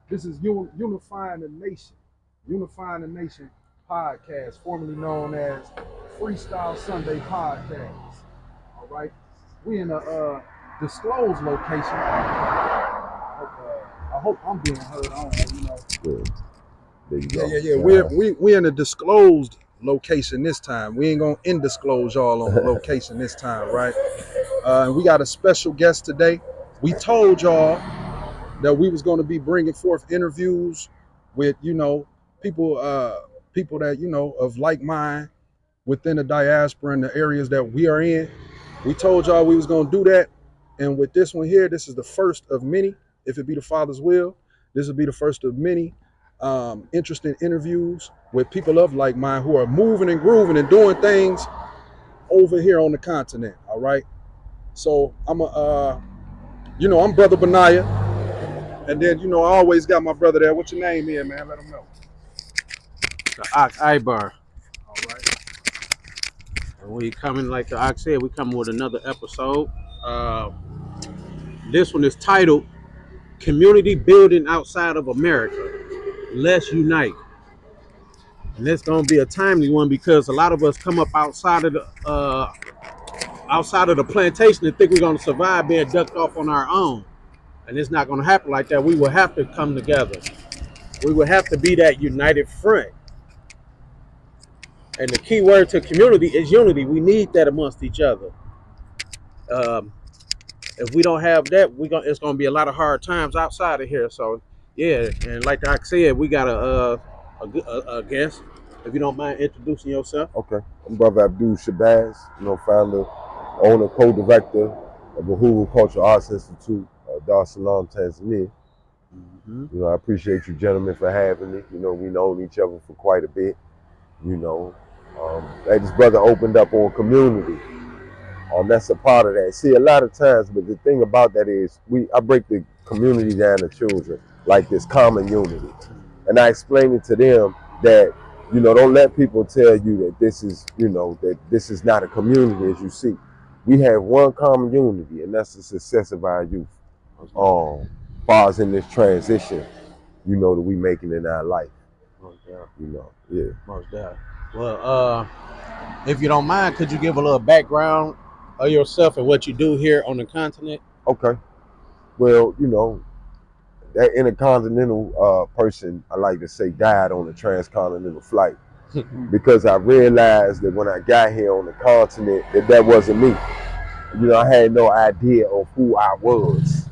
This is Unifying the Nation podcast, formerly known as Freestyle Sunday Podcast. All right, we in a disclosed location. I hope I'm being heard. I don't know, Good. There you Yeah, go. yeah, yeah. We in a disclosed location this time. We ain't gonna indisclose y'all on the location this time, right? And we got a special guest today. We told y'all that we was going to be bringing forth interviews with people people that of like mind within the diaspora and the areas that we are in. We told y'all we was going to do that, and with this one here, this is the first of many. If it be the Father's will, this will be the first of many interesting interviews with people of like mind who are moving and grooving and doing things over here on the continent. All right, so I'm Brother Benaiah. And then, I always got my brother there. What's your name here, man? Let him know. The Ox Ibar. All right. And we coming, like the Ox said, we coming with another episode. This one is titled Community Building Outside of America. Let's Unite. And it's gonna be a timely one because a lot of us come up outside of the plantation and think we're gonna survive being ducked off on our own. And it's not gonna happen like that. We will have to come together. We will have to be that united front. And the key word to community is unity. We need that amongst each other. If we don't have that, it's gonna be a lot of hard times outside of here. So yeah, and like I said, we got a guest. If you don't mind introducing yourself. Okay. I'm Brother Abdul Shabazz, founder, owner, co-director of the Uhuru Cultural Arts Institute, Dar es Salaam, Tanzania. I appreciate you gentlemen for having me. We known each other for quite a bit. This brother opened up on community. That's a part of that. See, a lot of times, but the thing about that is I break the community down to children, like this common unity. And I explain it to them that, don't let people tell you that this is not a community as you see. We have one common unity, and that's the success of our youth. Far as in this transition, that we making in our life. Yeah. Most definitely. Well, if you don't mind, could you give a little background of yourself and what you do here on the continent? Okay. Well, that intercontinental person, I like to say, died on a transcontinental flight because I realized that when I got here on the continent that wasn't me. I had no idea of who I was.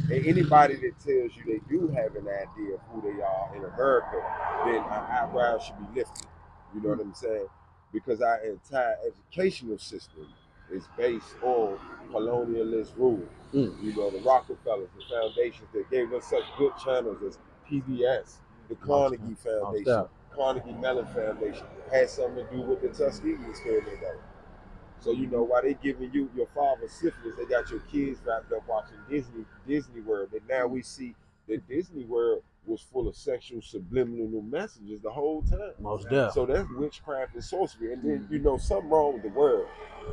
And anybody that tells you they do have an idea of who they are in America, then our eyebrows should be lifted. You know what I'm saying? Because our entire educational system is based on colonialist rule. The Rockefellers, the foundations that gave us such good channels as PBS, the Carnegie Foundation, Carnegie Mellon Foundation, had something to do with the Tuskegee family though. So while they giving you your father syphilis, they got your kids wrapped up watching Disney World. And now we see that Disney World was full of sexual subliminal messages the whole time. Most definitely. So that's witchcraft and sorcery. And then something wrong with the world.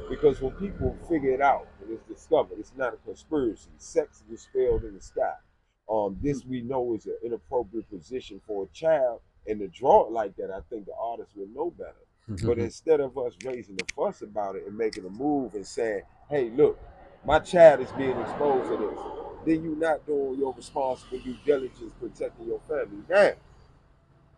Because when people figure it out and it's discovered, it's not a conspiracy. Sex was spelled in the sky. This we know is an inappropriate position for a child, and to draw it like that, I think the artist would know better. But instead of us raising a fuss about it and making a move and saying, hey, look, my child is being exposed to this, then you're not doing your responsible due diligence protecting your family. Now,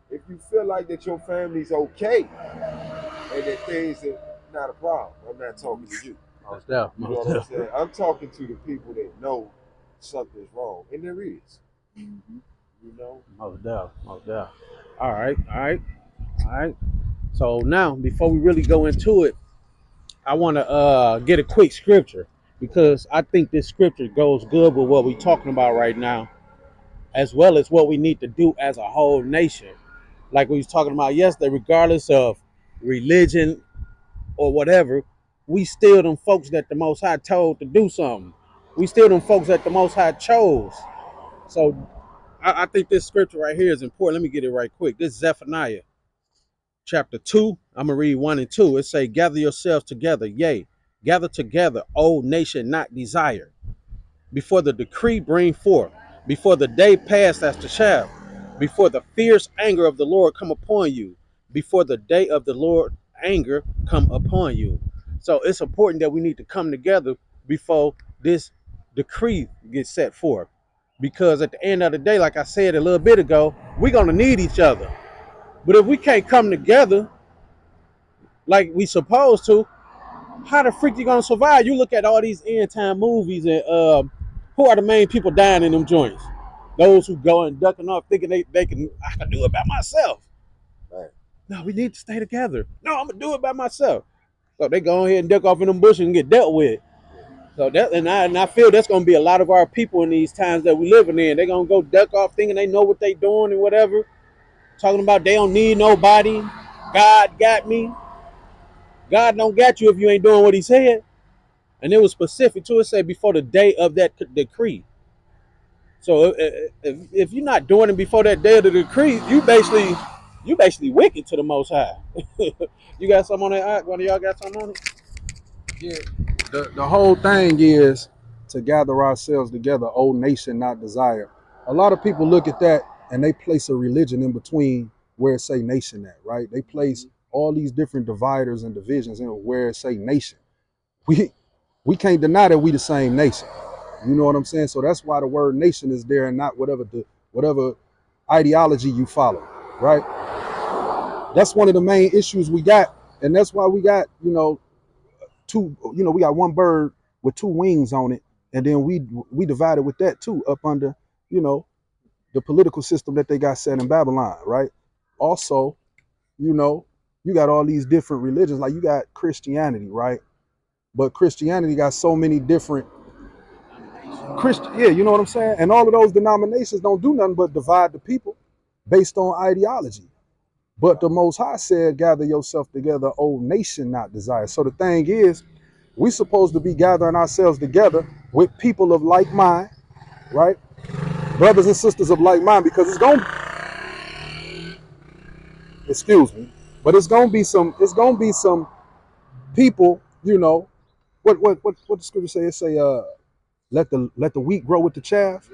if you feel like that your family's okay and that things are not a problem, I'm not talking to you. Most definitely. You know what I'm saying? I'm talking to the people that know something's wrong, and there is. Most definitely. All right. So now, before we really go into it, I want to get a quick scripture because I think this scripture goes good with what we're talking about right now, as well as what we need to do as a whole nation. Like we was talking about yesterday, regardless of religion or whatever, we still them folks that the Most High told to do something. We still them folks that the Most High chose. So I think this scripture right here is important. Let me get it right quick. This is Zephaniah chapter 2. I'm going to read 1 and 2. It say, gather yourselves together, yea, gather together, O nation not desired, before the decree bring forth. before the day pass as the shadow, before the fierce anger of the Lord come upon you, before the day of the Lord anger come upon you. So it's important that we need to come together before this decree gets set forth. Because at the end of the day, like I said a little bit ago, we're gonna need each other. But if we can't come together like we supposed to, how the freak you gonna survive? You look at all these end time movies and who are the main people dying in them joints? Those who go and ducking off thinking they can I can do it by myself. Right. No, we need to stay together. No, I'm gonna do it by myself. So they go ahead and duck off in them bushes and get dealt with. So that and I feel that's gonna be a lot of our people in these times that we living in. They're gonna go duck off thinking they know what they doing and whatever. Talking about they don't need nobody. God got me. God don't got you if you ain't doing what he said. And it was specific to it, say before the day of that decree. So if you're not doing it before that day of the decree, you basically wicked to the Most High. You got something on that? One of y'all got something on it? Yeah. The whole thing is to gather ourselves together, old nation, not desire. A lot of people look at that and they place a religion in between where it say nation at, right? They place all these different dividers and divisions in where it say nation. We can't deny that we the same nation. You know what I'm saying? So that's why the word nation is there and not whatever ideology you follow, right? That's one of the main issues we got, and that's why we got, we got one bird with two wings on it, and then we divided with that too up under, you know, the political system that they got set in Babylon, right? Also, you know, you got all these different religions, like you got Christianity, right? But Christianity got so many different you know what I'm saying? And all of those denominations don't do nothing but divide the people based on ideology. But the Most High said, gather yourself together, O nation, not desire. So the thing is, we supposed to be gathering ourselves together with people of like mind, right? Brothers and sisters of like mind, because excuse me, but it's gonna be some people, what the scripture say? It say, let the wheat grow with the chaff.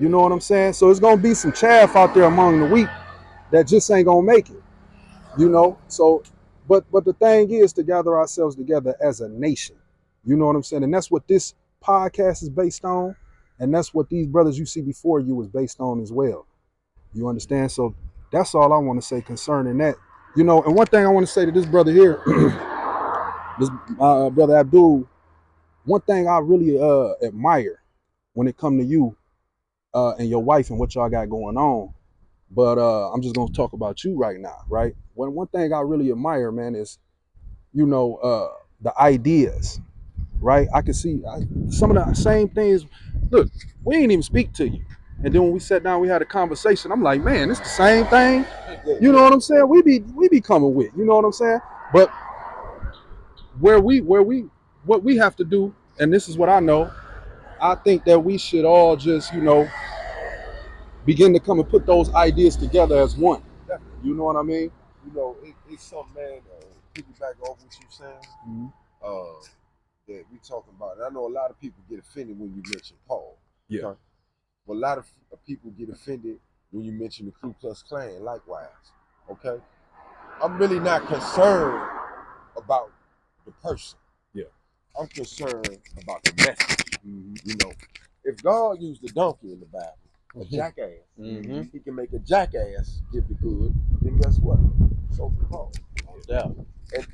You know what I'm saying? So it's gonna be some chaff out there among the wheat that just ain't gonna make it. So but the thing is to gather ourselves together as a nation. You know what I'm saying? And that's what this podcast is based on, and that's what these brothers you see before you is based on as well. You understand? So that's all I want to say concerning that. And one thing I want to say to this brother here, this brother Abdul, one thing I really admire when it come to you and your wife and what y'all got going on. But I'm just gonna talk about you right now, right? One thing I really admire, man, is the ideas, right? I can see some of the same things. Look, we ain't even speak to you, and then when we sat down, we had a conversation. I'm like, man, it's the same thing. You know what I'm saying? We be coming with, you know what I'm saying? But what we have to do, and this is what I know. I think that we should all just, begin to come and put those ideas together as one. Definitely. You know what I mean? It's something, man. Piggyback off what you saying. Mm-hmm. That we talking about. And I know a lot of people get offended when you mention Paul. Yeah. Okay? But a lot of people get offended when you mention the Ku Klux Klan. Likewise. Okay. I'm really not concerned about the person. Yeah. I'm concerned about the message. Mm-hmm. If God used a donkey in the Bible, a jackass, he can make a jackass give the good, then guess what? So can Paul. Yeah.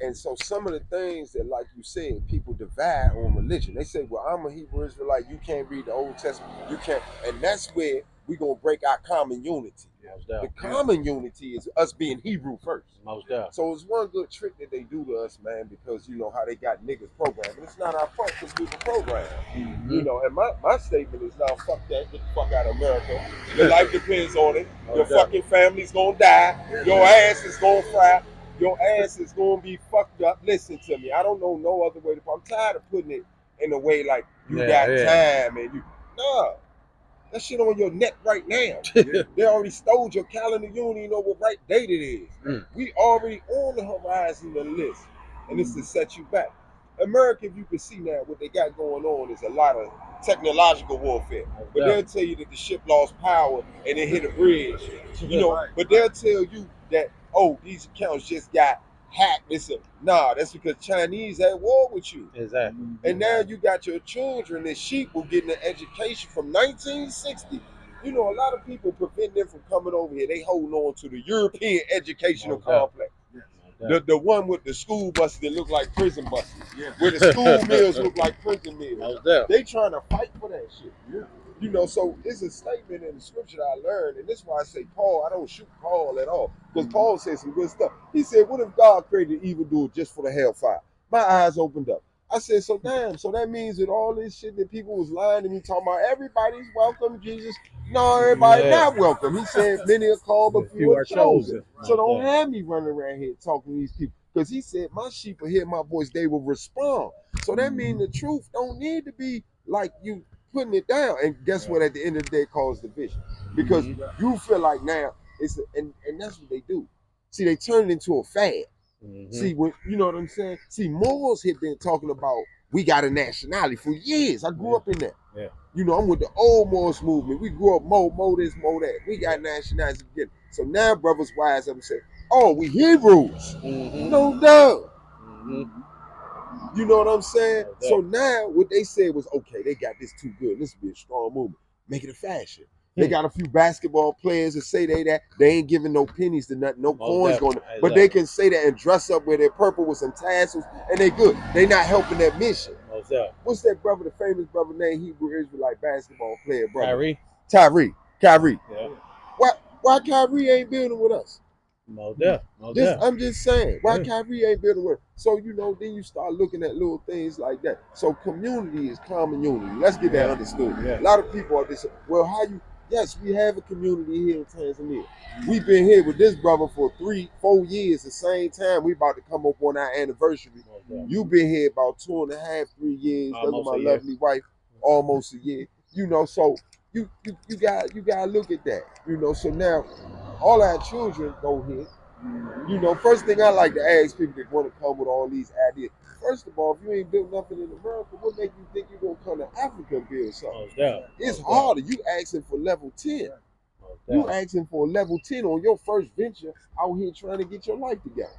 And so some of the things that, like you said, people divide on religion. They say, well, I'm a Hebrew Israelite, you can't read the Old Testament, you can't. And that's where we're going to break our common unity. The common unity is us being Hebrew first. Most definitely. So it's one good trick that they do to us, man, because you know how they got niggas programmed. And it's not our fault because we were programmed. And my statement is now, fuck that, get the fuck out of America. Your life depends on it. Your fucking family's gonna die. Your ass is gonna fry. Your ass is gonna be fucked up. Listen to me. I don't know no other way to. I'm tired of putting it in a way like you got time and you. Nah. That shit on your neck right now. They already stole your calendar. You don't even know what right date it is. We already on the horizon of the list. And it's to set you back. America, if you can see now, what they got going on is a lot of technological warfare. But they'll tell you that the ship lost power and it hit a bridge. But they'll tell you that, oh, these accounts just got hacked. Nah, that's because Chinese at war with you. Exactly. And now you got your children and sheep were getting an education from 1960. A lot of people prevent them from coming over here. They hold on to the European educational complex. The one with the school buses that look like prison buses. Where the school meals look like prison meals. They trying to fight for that shit. So it's a statement in the scripture that I learned, and this is why I say Paul, I don't shoot Paul at all. Because Paul said some good stuff. He said, what if God created evildoer just for the hellfire? My eyes opened up. I said, so that means that all this shit that people was lying to me, talking about everybody's welcome, Jesus. No, everybody not welcome. He said, many are called, but few are chosen. So don't have me running around here talking to these people. Because he said, my sheep will hear my voice, they will respond. So that means the truth don't need to be like you putting it down. And guess what? At the end of the day, it causes division. Because you feel like now, and that's what they do. See, they turn it into a fad. See, when you know what I'm saying? See, Moors had been talking about we got a nationality for years. I grew up in that. I'm with the old Moors movement. We grew up Mo this, Mo that. We got nationality again. So now brothers wise up and say, oh, we Hebrews. No doubt. You know what I'm saying? So now what they said was, okay, they got this too good. This will be a strong movement. Make it a fashion. They got a few basketball players that say that they ain't giving no pennies to nothing, no coins going to, but they can say that and dress up with their purple with some tassels, and they good. They not helping that mission. What's that brother, the famous brother named Hebrew Israelite basketball player, brother? Kyrie. Yeah. Why Kyrie ain't building with us? I'm just saying, why Kyrie ain't building with us? So, then you start looking at little things like that. So community is common unity. Let's get that understood. A lot of people are just, well, yes, we have a community here in Tanzania. We've been here with this brother for 3-4 years. The same time we about to come up on our anniversary. You've been here about 2.5, 3 years. That's with my lovely wife, almost a year. So you gotta look at that. So now all our children go here. First thing I like to ask people that want to come with all these ideas. First of all, if you ain't built nothing in America, what make you think you're gonna come to Africa and build something? It's harder. You asking for level 10. You asking for level 10 on your first venture out here trying to get your life together.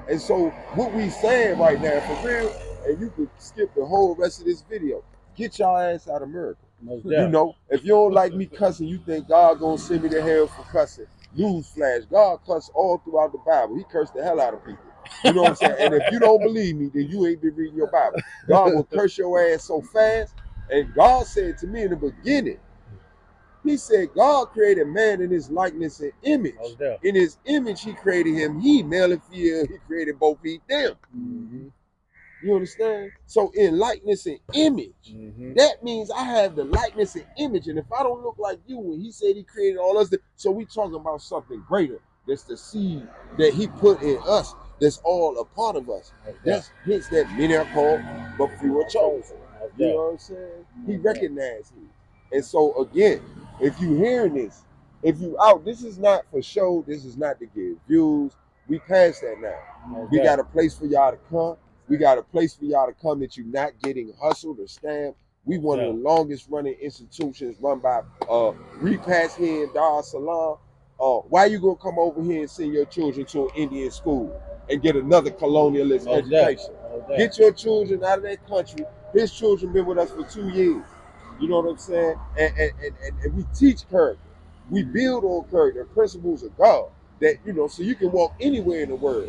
And so what we saying right now, for real, and you could skip the whole rest of this video, get your ass out of America. If you don't like me cussing, you think God gonna send me to hell for cussing. Newsflash, God cussed all throughout the Bible. He cursed the hell out of people. You know what I'm saying? And if you don't believe me, then you ain't been reading your Bible. God will curse your ass so fast. And God said to me in the beginning, he said, God created man in his likeness and image. In his image, he created him. He, male and female, he created both them. You understand? So in likeness and image, that means I have the likeness and image. And if I don't look like you, when he said he created all us, so we talking about something greater. That's the seed that he put in us. That's all a part of us. That's hence that many are called, but few are chosen. You know what I'm saying? He recognized me. And so again, if you hearing this, if you out, this is not for show. This is not to give views. We past that now. We got a place for y'all to come. We got a place for y'all to come that you're not getting hustled or stabbed. We one of the longest running institutions run by Repass here in Dar es Salaam. Why you gonna come over here and send your children to an Indian school and get another colonialist education? Get your children out of that country. His children been with us for 2 years. You know what I'm saying? And we teach character. We build on character, principles of God. That, so you can walk anywhere in the world.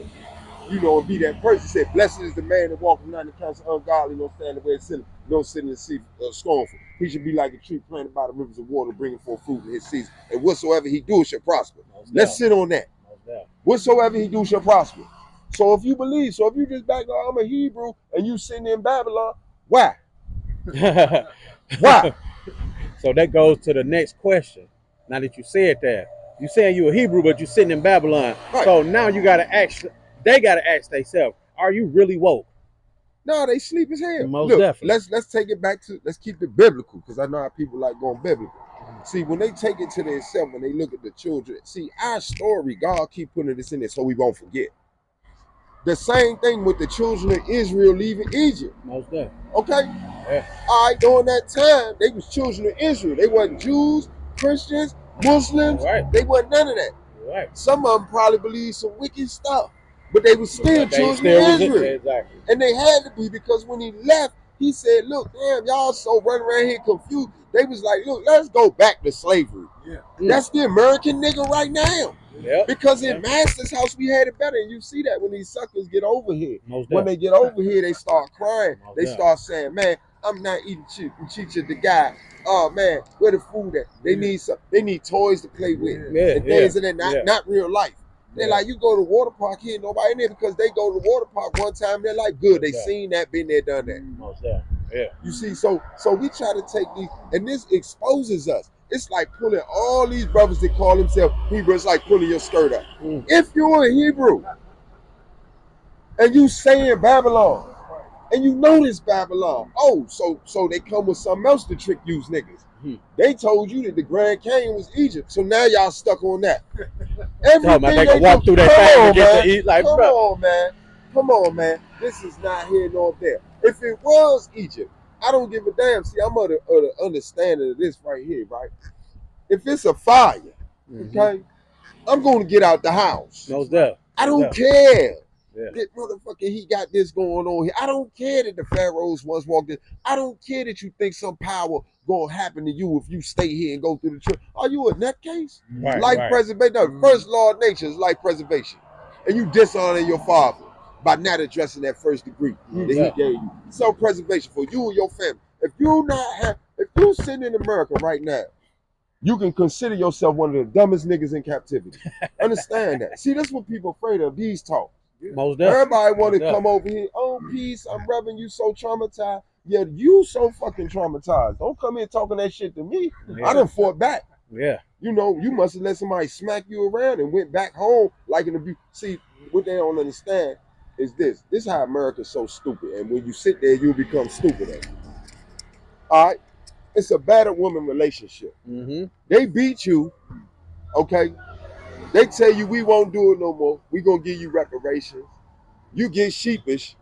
And be that person. Said, blessed is the man that walks not in the counsel of ungodly, no stand the way of sin, no sit in the seat scornful. He should be like a tree planted by the rivers of water, bringing forth fruit in his season. And whatsoever he do shall prosper. Let's sit on that. Whatsoever he do shall prosper. So if you believe, so if you just back, I'm a Hebrew, and you sitting in Babylon, why? Why? So that goes to the next question. Now that you said that, you saying you a Hebrew, but you sitting in Babylon. Right. So now you gotta ask. They gotta ask themselves, are you really woke? No, they sleep as hell. Most Look, definitely. Let's take it back to, let's keep it biblical, because I know how people like going biblical. See, when they take it to themselves, when they look at the children, see, our story, God keep putting this in there so we won't forget. The same thing with the children of Israel leaving Egypt. Most definitely. Okay? Yeah. All right, during that time, they was children of Israel. They wasn't Jews, Christians, Muslims. Right. They wasn't none of that. Right. Some of them probably believed some wicked stuff, but they was still But they children still of was Israel. exactly. And they had to be, because when he left, he said, look, damn, y'all so running around here confused. They was like, look, let's go back to slavery. Yeah. That's the American nigga right now. Yep. Because in Master's house, we had it better. And you see that when these suckers get over here. Most When definitely. they get over here, they start crying. Most They definitely. start saying, man, I'm not eating chicha the guy. Oh man, where the food at? They need some. They need toys to play with Yeah. and things, and they're not real life. They're Yeah. like, you go to water park here, nobody in there, because they go to the water park one time. They're like, good. They Yeah. seen that, been there, done that. Most definitely. Yeah. You see, so we try to take these, and this exposes us. It's like pulling all these brothers that call themselves Hebrew. It's like pulling your skirt up. Mm. If you're a Hebrew and you saying Babylon, and you know this Babylon, oh, so they come with something else to trick you niggas. They told you that the Grand Canyon was Egypt, so now y'all stuck on that. Everything They can walk through that thing and get to eat like, come bro. on, man. Come on, man. This is not here nor there. If it was Egypt, I don't give a damn. See, I'm of the understanding of this right here, right? If it's a fire, okay, I'm going to get out the house. Most definitely. I don't care. Yeah. That motherfucker, he got this going on here. I don't care that the pharaohs once walked in. I don't care that you think some power gonna happen to you if you stay here and go through the trip. Are you a nutcase? Right. Life Right. preservation. No, first law of nature is life preservation. And you dishonor your father by not addressing that first degree that he gave you. Self-preservation for you and your family. If you sitting in America right now, you can consider yourself one of the dumbest niggas in captivity. Understand that. See, that's what people afraid of, these talk. Most definitely. Everybody want to Most come over here. Oh, peace. I'm Reverend. You so traumatized. Yeah, you so fucking traumatized. Don't come here talking that shit to me. Yeah. I done fought back. Yeah. You know, you must have let somebody smack you around and went back home like an abuse. See, what they don't understand is this. This is how America's so stupid. And when you sit there, you'll become stupid. All right? It's a battered woman relationship. Mm-hmm. They beat you, okay? They tell you we won't do it no more. We gonna give you reparations. You get sheepish.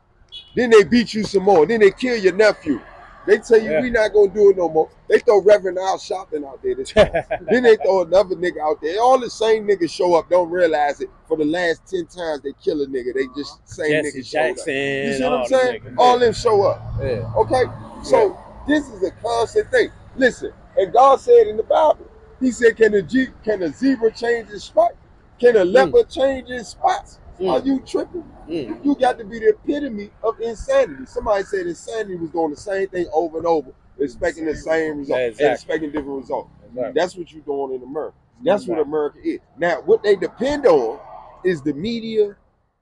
Then they beat you some more. Then they kill your nephew. They tell you we not gonna do it no more. They throw Reverend Al Sharpton out there this time. Then they throw another nigga out there. All the same niggas show up, don't realize it. For the last 10 times they kill a nigga, they just same Jesse niggas show up. Jackson. You see what I'm saying? All them show up. Yeah. Okay? So this is a constant thing. Listen, and God said in the Bible, he said, can a zebra change his spot? Can a leopard change his spots? Are you tripping? You got to be the epitome of insanity. Somebody said insanity was doing the same thing over and over, expecting the same result, and expecting different results. Exactly. That's what you're doing in America. That's what America is. Now, what they depend on is the media,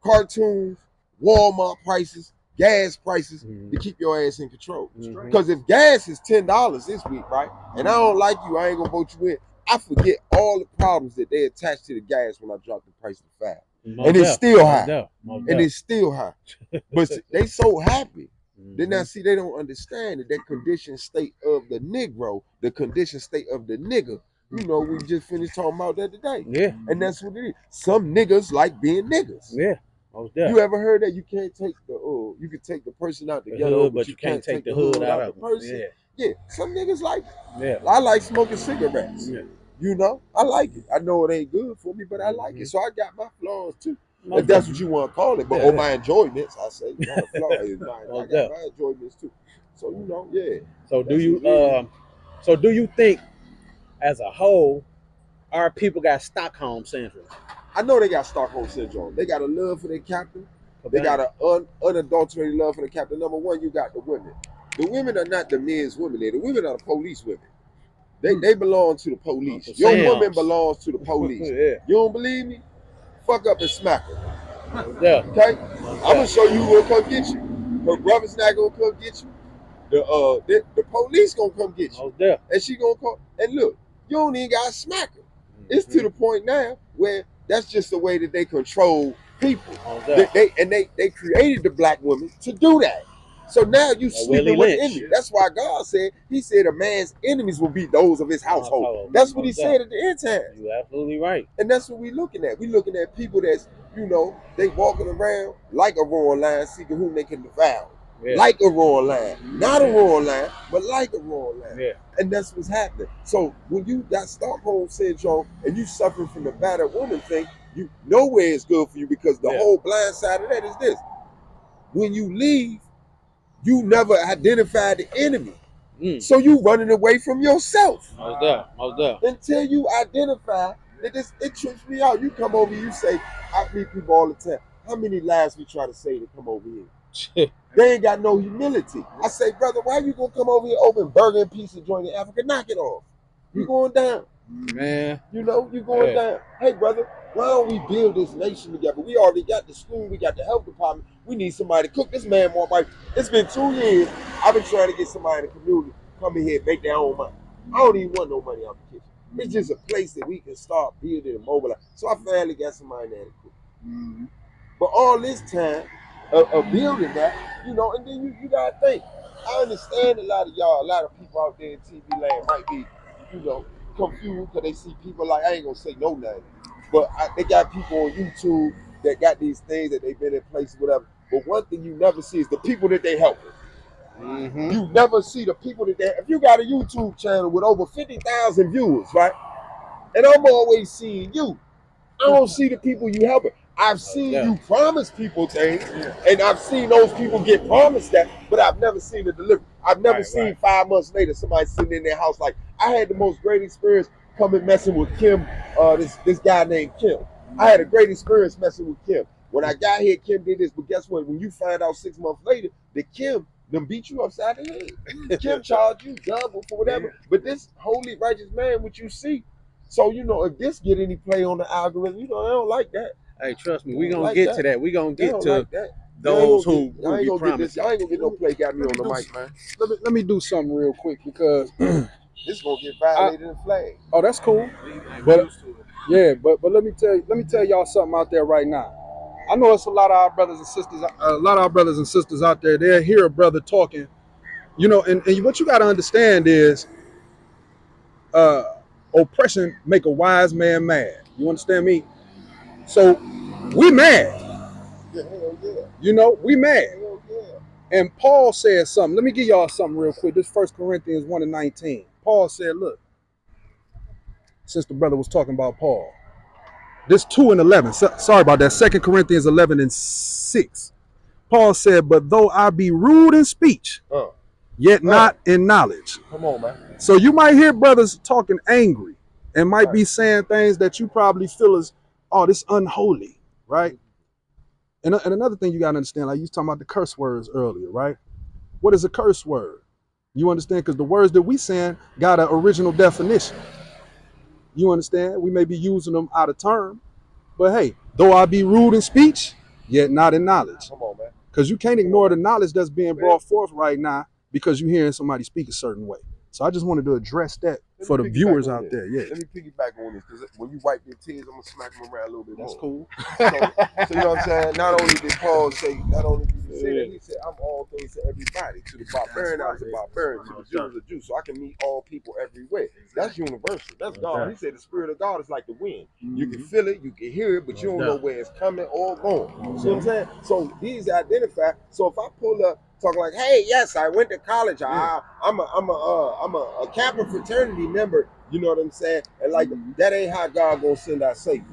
cartoons, Walmart prices, gas prices to keep your ass in control. Because if gas is $10 this week, right, and I don't like you, I ain't gonna vote you in. I forget all the problems that they attach to the gas when I drop the price to 5. And it's still high. And it's still high. But they so happy. Then I see they don't understand that condition state of the Negro, the condition state of the nigga. You know, we just finished talking about that today. Yeah. And that's what it is. Some niggas like being niggas. Yeah. You ever heard that you can't take you can take the person out the ghetto, but you can't take the hood out of the person? Yeah. Some niggas like it. I like smoking cigarettes. Yeah. You know, I like it. I know it ain't good for me, but I like it. So I got my flaws too. If that's what you want to call it. But my enjoyments, I say, not a flaw. I got my enjoyments too. So you know, So do you think, as a whole, our people got Stockholm syndrome? I know they got Stockholm syndrome. They got a love for their captain. They got an unadulterated love for the captain. Number one, you got the women. The women are not the men's women. The women are the police women. They belong to the police. Your woman belongs to the police. You don't believe me? Fuck up and smack her. Yeah. Okay? I'm gonna show you who will come get you. Her brother's not gonna come get you. The police gonna come get you. And she gonna call. And look, you don't even gotta smack her. It's to the point now where that's just the way that they control people. They created the black women to do that. So now you Willie sleeping with the Lynch. enemy. That's why God said, he said a man's enemies will be those of his household. That's what he said at the end time. You're absolutely right. And that's what we looking at. We looking at people that's, they walking around like a roaring lion, seeking whom they can devour. Yeah. Like a roaring lion. Not a roaring lion, but like a roaring lion. Yeah. And that's what's happening. So when you got Stockholm syndrome and you suffering from the battered woman thing, you nowhere is good for you, because the whole blind side of that is this. When you leave, you never identified the enemy. So you running away from yourself. Most definitely. Until you identify that it trips me out. You come over, you say, I meet people all the time. How many lies we try to say to come over here? They ain't got no humility. I say, brother, why you gonna come over here, open burger and pizza joint in Africa? Knock it off. You going down. Man. You going down. Hey, brother, why don't we build this nation together? We already got the school, we got the health department. We need somebody to cook. This man more wife. It's been 2 years. I've been trying to get somebody in the community come in here and make their own money. I don't even want no money out the kitchen. It's just a place that we can start building and mobilize. So I finally got somebody there to cook. But all this time of building that, and then you gotta think. I understand a lot of people out there in TV land might be, confused because they see people like, I ain't gonna say no name, but they got people on YouTube that got these things that they've been in place, whatever. But one thing you never see is the people that they help. You never see the people that if you got a YouTube channel with over 50,000 viewers, right? And I'm always seeing you. I don't see the people you helping. I've seen you promise people things, and I've seen those people get promised that, but I've never seen the delivery. I've never seen 5 months later somebody sitting in their house like, I had the most great experience coming messing with Kim, this guy named Kim. I had a great experience messing with Kim. When I got here, Kim did this, but guess what? When you find out 6 months later that Kim them beat you upside the head. Kim charged you double for whatever. But this holy righteous man, which you see, so if this get any play on the algorithm, I don't like that. Hey, trust me, we gonna get to that. We gonna get to that. those who I ain't be gonna promised. I ain't gonna get no play. Got me on the mic, man. Let me do something real quick, because this gonna get violated and flagged. Oh, that's cool. But yeah, but let me tell y'all something out there right now. I know it's a lot of our brothers and sisters out there. They'll hear a brother talking, and what you got to understand is, oppression make a wise man mad. You understand me? So we mad. Yeah, hell yeah. We mad. Hell yeah. And Paul said something. Let me give y'all something real quick. This 1 Corinthians 1:19. Paul said, look, since the brother was talking about Paul, this 2:11. Sorry about that. 2 Corinthians 11:6. Paul said, but though I be rude in speech, yet not in knowledge. Come on, man. So you might hear brothers talking angry and might be saying things that you probably feel as, oh, this unholy, right? And another thing you got to understand, like you was talking about the curse words earlier, right? What is a curse word? You understand? Because the words that we saying got an original definition. You understand? We may be using them out of term, but hey, though I be rude in speech, yet not in knowledge. Come on, man. Because you can't ignore the knowledge that's being brought forth right now because you're hearing somebody speak a certain way. So I just wanted to address that for the viewers out there. Yeah. Let me piggyback on this, because when you wipe your tears, I'm gonna smack them around a little bit more. That's cool. So you know what I'm saying? Not only did Paul say, that, he said, I'm all things to everybody. To the barbarian, I was a barbarian. To the Jew, I was a Jew. So I can meet all people everywhere. That's universal. That's God. He said the spirit of God is like the wind. You can feel it, you can hear it, but you don't know where it's coming or going. You know what I'm saying? So these identify. So if I pull up talking like, hey, yes, I went to college. I'm a Kappa fraternity member. You know what I'm saying? And like that ain't how God gonna send our Savior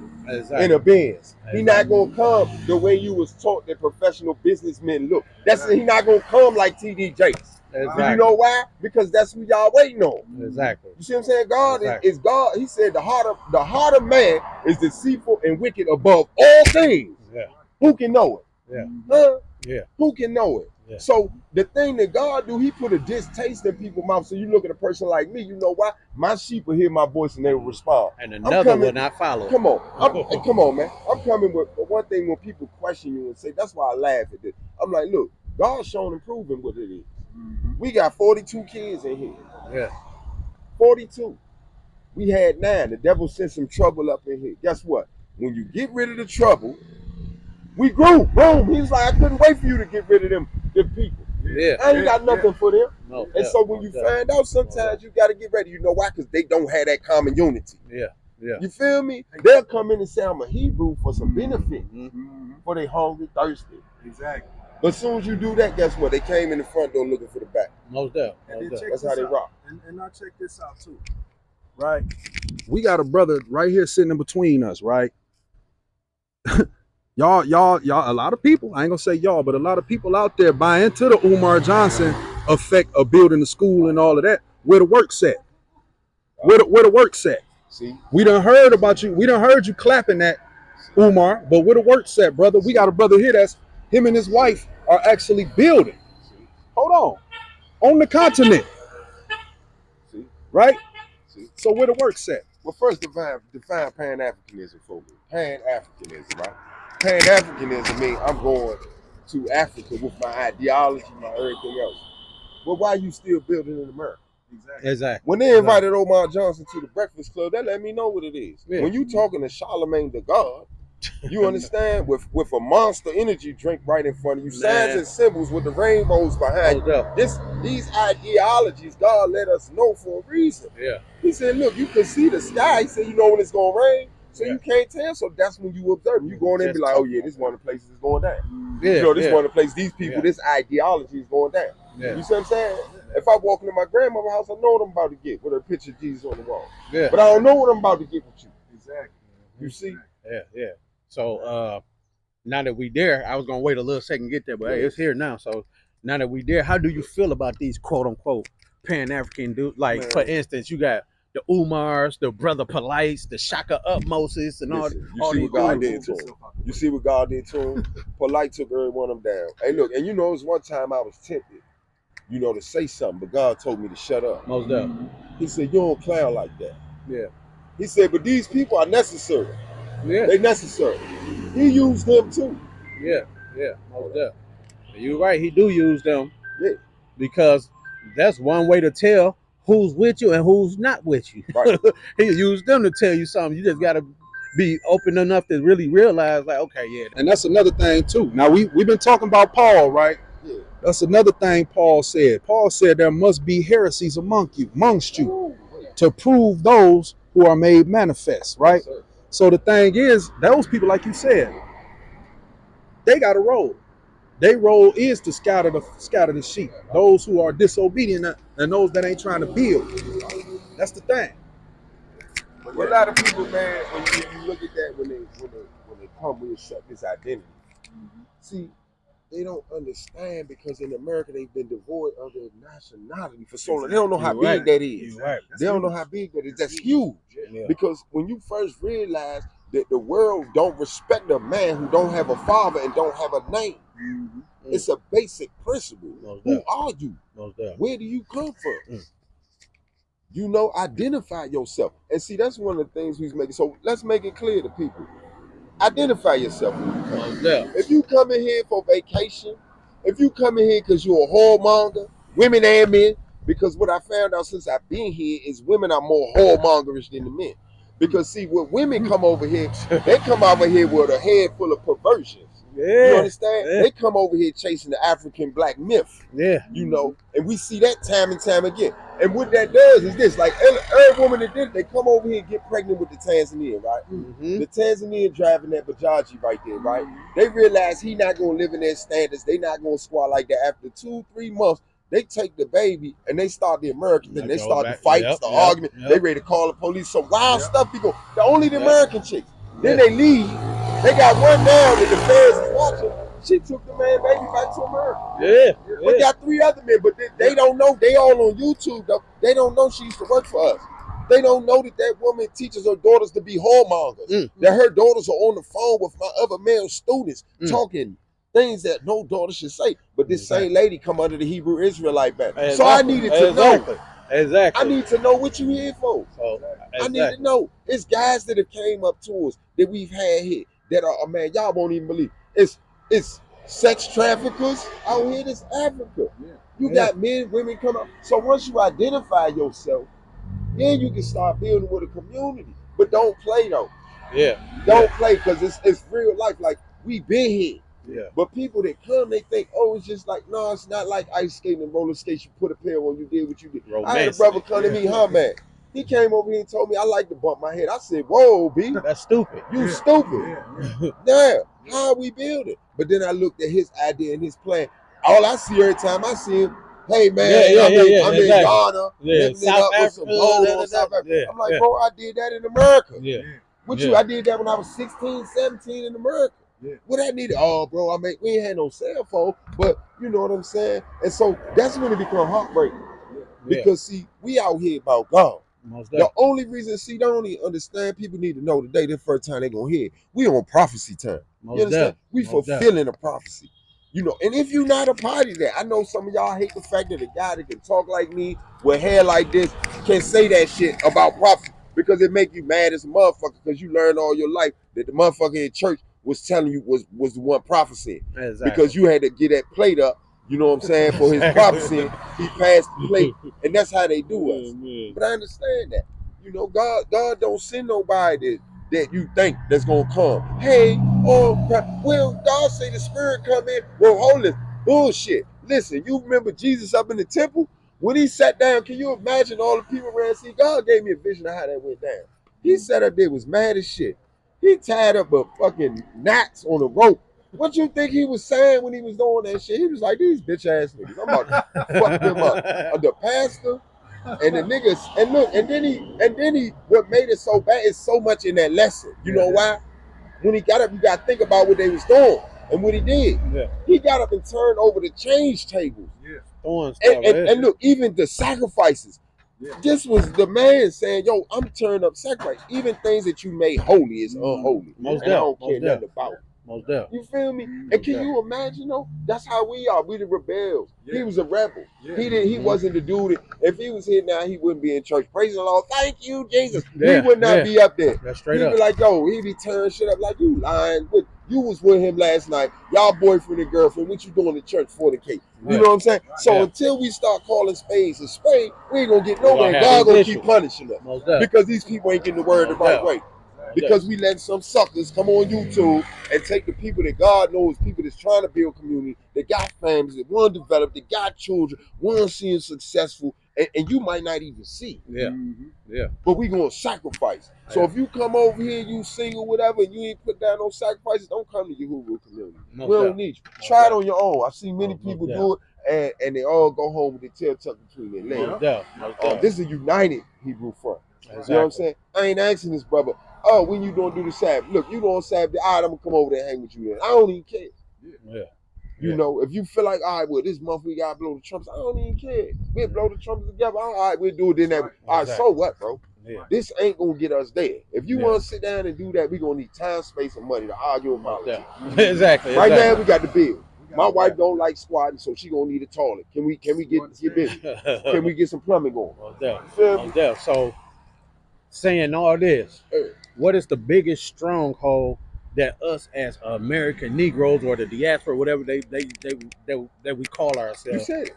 in a Benz. He not gonna come the way you was taught that professional businessmen look. He not gonna come like TD Jakes. Exactly. You know why? Because that's who y'all waiting on. Exactly. You see what I'm saying? God is God. He said the heart of man is deceitful and wicked above all things. Yeah. Who can know it? Yeah. Huh? Yeah. Who can know it? Yeah. So the thing that God do, he put a distaste in people's mouth. So you look at a person like me, you know why? My sheep will hear my voice and they will respond. And another will not follow. Come on. Come on, man. I'm coming with one thing when people question you and say, that's why I laugh at this. I'm like, look, God's shown and proven what it is. We got 42 kids in here. Yeah. 42. We had 9. The devil sent some trouble up in here. Guess what? When you get rid of the trouble, we grew. Boom. He's like, I couldn't wait for you to get rid of them people. Yeah. I ain't got nothing for them. No And doubt, so when no you doubt. find out, sometimes you got to get ready. You know why? Because they don't have that common unity. Yeah. You feel me? They'll come in and say, I'm a Hebrew for some benefit, for they hungry, thirsty. Exactly. But as soon as you do that, guess what? They came in the front door looking for the back. Most doubt. And then Most check That's this how they out. rock. And I check this out too. Right? We got a brother right here sitting in between us, right? y'all, a lot of people, I ain't gonna say y'all, but a lot of people out there buy into the Umar Johnson effect of building the school and all of that. Where the work's at? Where the work's at? See? We done heard about you. We done heard you clapping that, Umar, but where the work's at, brother? We got a brother here that's him and his wife are actually building. Hold on the continent, See? right? See? So where the work's at? Well, first define Pan-Africanism for me. Pan-Africanism, right? Pan-Africanism means I'm going to Africa with my ideology, my everything else. But why you still building in America? Exactly. When they invited Omar Johnson to the Breakfast Club, they let me know what it is. Yeah. When you talking to Charlemagne the God, you understand, with a Monster Energy drink right in front of you, signs and symbols with the rainbows behind you. These ideologies, God let us know for a reason. Yeah. He said, look, you can see the sky. He said, you know when it's going to rain, so you can't tell. So that's when you observe. You go in there and be like, oh yeah, this is one of the places it's going down. Yeah. You know, this is one of the places these people, this ideology is going down. Yeah. You see what I'm saying? If I walk into my grandmother's house, I know what I'm about to get with her picture of Jesus on the wall. Yeah. But I don't know what I'm about to get with you. Exactly. You see? Yeah. So now that we there, I was gonna wait a little second to get there, but hey, it's here now. So now that we there, how do you feel about these quote unquote Pan-African dudes? Like, Man. for instance, you got the Umars, the Brother Polites, the Shaka Moses, and Listen, all you see these what God dudes. did to him. You see what God did to him? Polite took every one of them down. Hey, look, and you know, it was one time I was tempted, you know, to say something, but God told me to shut up. Most definitely. He said, you don't clown like that. Yeah. He said, but these people are necessary. Yeah. They necessary. He used them too. Yeah. Most definitely. You're right. He do use them. Yeah. Because that's one way to tell who's with you and who's not with you. Right. He used them to tell you something. You just gotta be open enough to really realize, like, okay, yeah. And that's another thing too. Now we've been talking about Paul, right? Yeah. That's another thing Paul said. Paul said there must be heresies amongst you to prove those who are made manifest, right? Yes, so the thing is, those people, like you said, they got a role. Their role is to scatter the sheep, those who are disobedient and those that ain't trying to build. That's the thing. Well, a lot of people, man, when you look at that, when they come, we accept this identity. See, they don't understand because in America they've been devoid of their nationality for so long. They don't know how big that is. Right. They don't know how big that is. That's huge. Yeah. Because when you first realize that the world don't respect a man who don't have a father and don't have a name, it's a basic principle. Most Who definitely. are you? Most definitely. Where do you come from? You know, identify yourself. And see, that's one of the things we're making. So let's make it clear to people. Identify yourself when you come. Most definitely. If you come in here for vacation, if you come in here because you're a whoremonger, women and men, because what I found out since I've been here is women are more whoremongerish than the men. Because see, when women come over here, they come over here with a head full of perversions. You understand? Yeah. They come over here chasing the African black myth. Yeah. You know, and we see that time and time again. And what that does is this: like every woman that did it, they come over here and get pregnant with the Tanzanian, right? Mm-hmm. The Tanzanian driving that Bajaji right there, right? They realize he not gonna live in their standards. They not gonna squat like that. After 2-3 months, they take the baby and they start the American thing. They start the fights, the argument. They ready to call the police. Some wild stuff. People, only the American chicks. Then they leave. They got one down that the feds is watching. She took the man baby back to America. Yeah. But got 3 other men, but they don't know. They all on YouTube though. They don't know she used to work for us. They don't know that woman teaches her daughters to be whoremongers. That her daughters are on the phone with my other male students talking things that no daughter should say. But this same lady come under the Hebrew Israelite banner. Exactly. So I needed to know. Exactly. I need to know what you here for. I need to know. It's guys that have came up to us that we've had here that are, man, y'all won't even believe. It's sex traffickers out here. This Africa. You got men, women come up. So once you identify yourself, then you can start building with a community. But don't play though. Yeah. Don't play because it's real life. Like we been here. Yeah. But people that come, they think, oh, it's just like, no, it's not like ice skating and roller skates. You put a pair on, you did what you did. I had a brother come to me, man. He came over here and told me I like to bump my head. I said, whoa, B. That's stupid. You stupid. Now, how we build it? But then I looked at his idea and his plan. All I see every time I see him, hey man, I'm in Ghana, lifting it up with some gold on South Africa. I'm like, bro, I did that in America. With you, I did that when I was 16, 17 in America. What I needed, bro, we ain't had no cell phone, but you know what I'm saying? And so that's when it become heartbreaking. Because see, we out here about God. The only reason, see, don't even understand, people need to know today, the first time they gonna hear it, we on prophecy time. You understand? We fulfilling a prophecy. You know, and if you're not a party of that, I know some of y'all hate the fact that a guy that can talk like me with hair like this can say that shit about prophecy because it make you mad as a motherfucker because you learned all your life that the motherfucker in church was telling you was the one prophecy. Because you had to get that plate up, you know what I'm saying, for his prophecy. He passed the plate, and that's how they do us. But I understand that. You know, God don't send nobody that you think that's gonna come. Hey, well, God say the Spirit come in. Well, hold this bullshit. Listen, you remember Jesus up in the temple when he sat down? Can you imagine all the people around? See, God gave me a vision of how that went down. He sat up there, was mad as shit. He tied up a fucking knots on a rope. What you think he was saying when he was doing that shit? He was like, these bitch ass niggas, I'm about to fuck them up. The pastor and the niggas, and look, and then he, what made it so bad is so much in that lesson. You know why? When he got up, you got to think about what they was doing and what he did. He got up and turned over the change tables. And look, even the sacrifices. This was the man saying, yo, I'm turning up sacrifice. Even things that you made holy is unholy. And I don't care nothing about it. You feel me? And can you imagine, though? That's how we are. We the rebels. He was a rebel. He wasn't the dude. If he was here now, he wouldn't be in church. Praise the Lord. Thank you, Jesus. He would not be up there. He'd be like, yo, he'd be tearing shit up like, you lying. You was with him last night. Y'all boyfriend and girlfriend. What you doing in church for the cake? You know what I'm saying? So until we start calling spades a spade, we ain't going to get nowhere. God going to keep punishing us. Because these people ain't getting the word the right way. Because we let some suckers come on YouTube and take the people that God knows, people that's trying to build community, that got families, that want to develop, that got children, want to see them successful, and you might not even see. But we going to sacrifice. So if you come over here, you single, whatever, and you ain't put down no sacrifices, don't come to your Hulu community. We don't need you. Try it on your own. I've seen many people do it, and they all go home with their tail tucked between their legs. This is a united Hebrew front. You know what I'm saying? I ain't asking this brother, oh, when you don't do the Sabbath? Look, you don't Sabbath, all right, I'm going to come over there and hang with you then. I don't even care. You know, if you feel like, all right, well, this month we got to blow the trumpets, I don't even care. We'll blow the trumpets together. All right, we'll do it then. All right, so what, bro? This ain't going to get us there. If you want to sit down and do that, we're going to need time, space, and money to argue about it. Right now, we got the bill. My wife don't like squatting, so she gonna need a toilet. Can we get busy? Can we get some plumbing going? So, saying all this, what is the biggest stronghold that us as American Negroes or the diaspora, whatever they we call ourselves? You said it.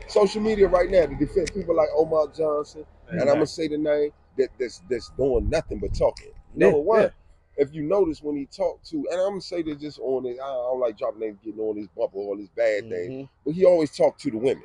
Social media right now to defend people like Omar Johnson, and I'm gonna say the name that's doing nothing but talking. Number one. If you notice when he talked to, and I'm gonna say this just on this, I don't like dropping names, getting on this bumper or this bad thing, but he always talked to the women.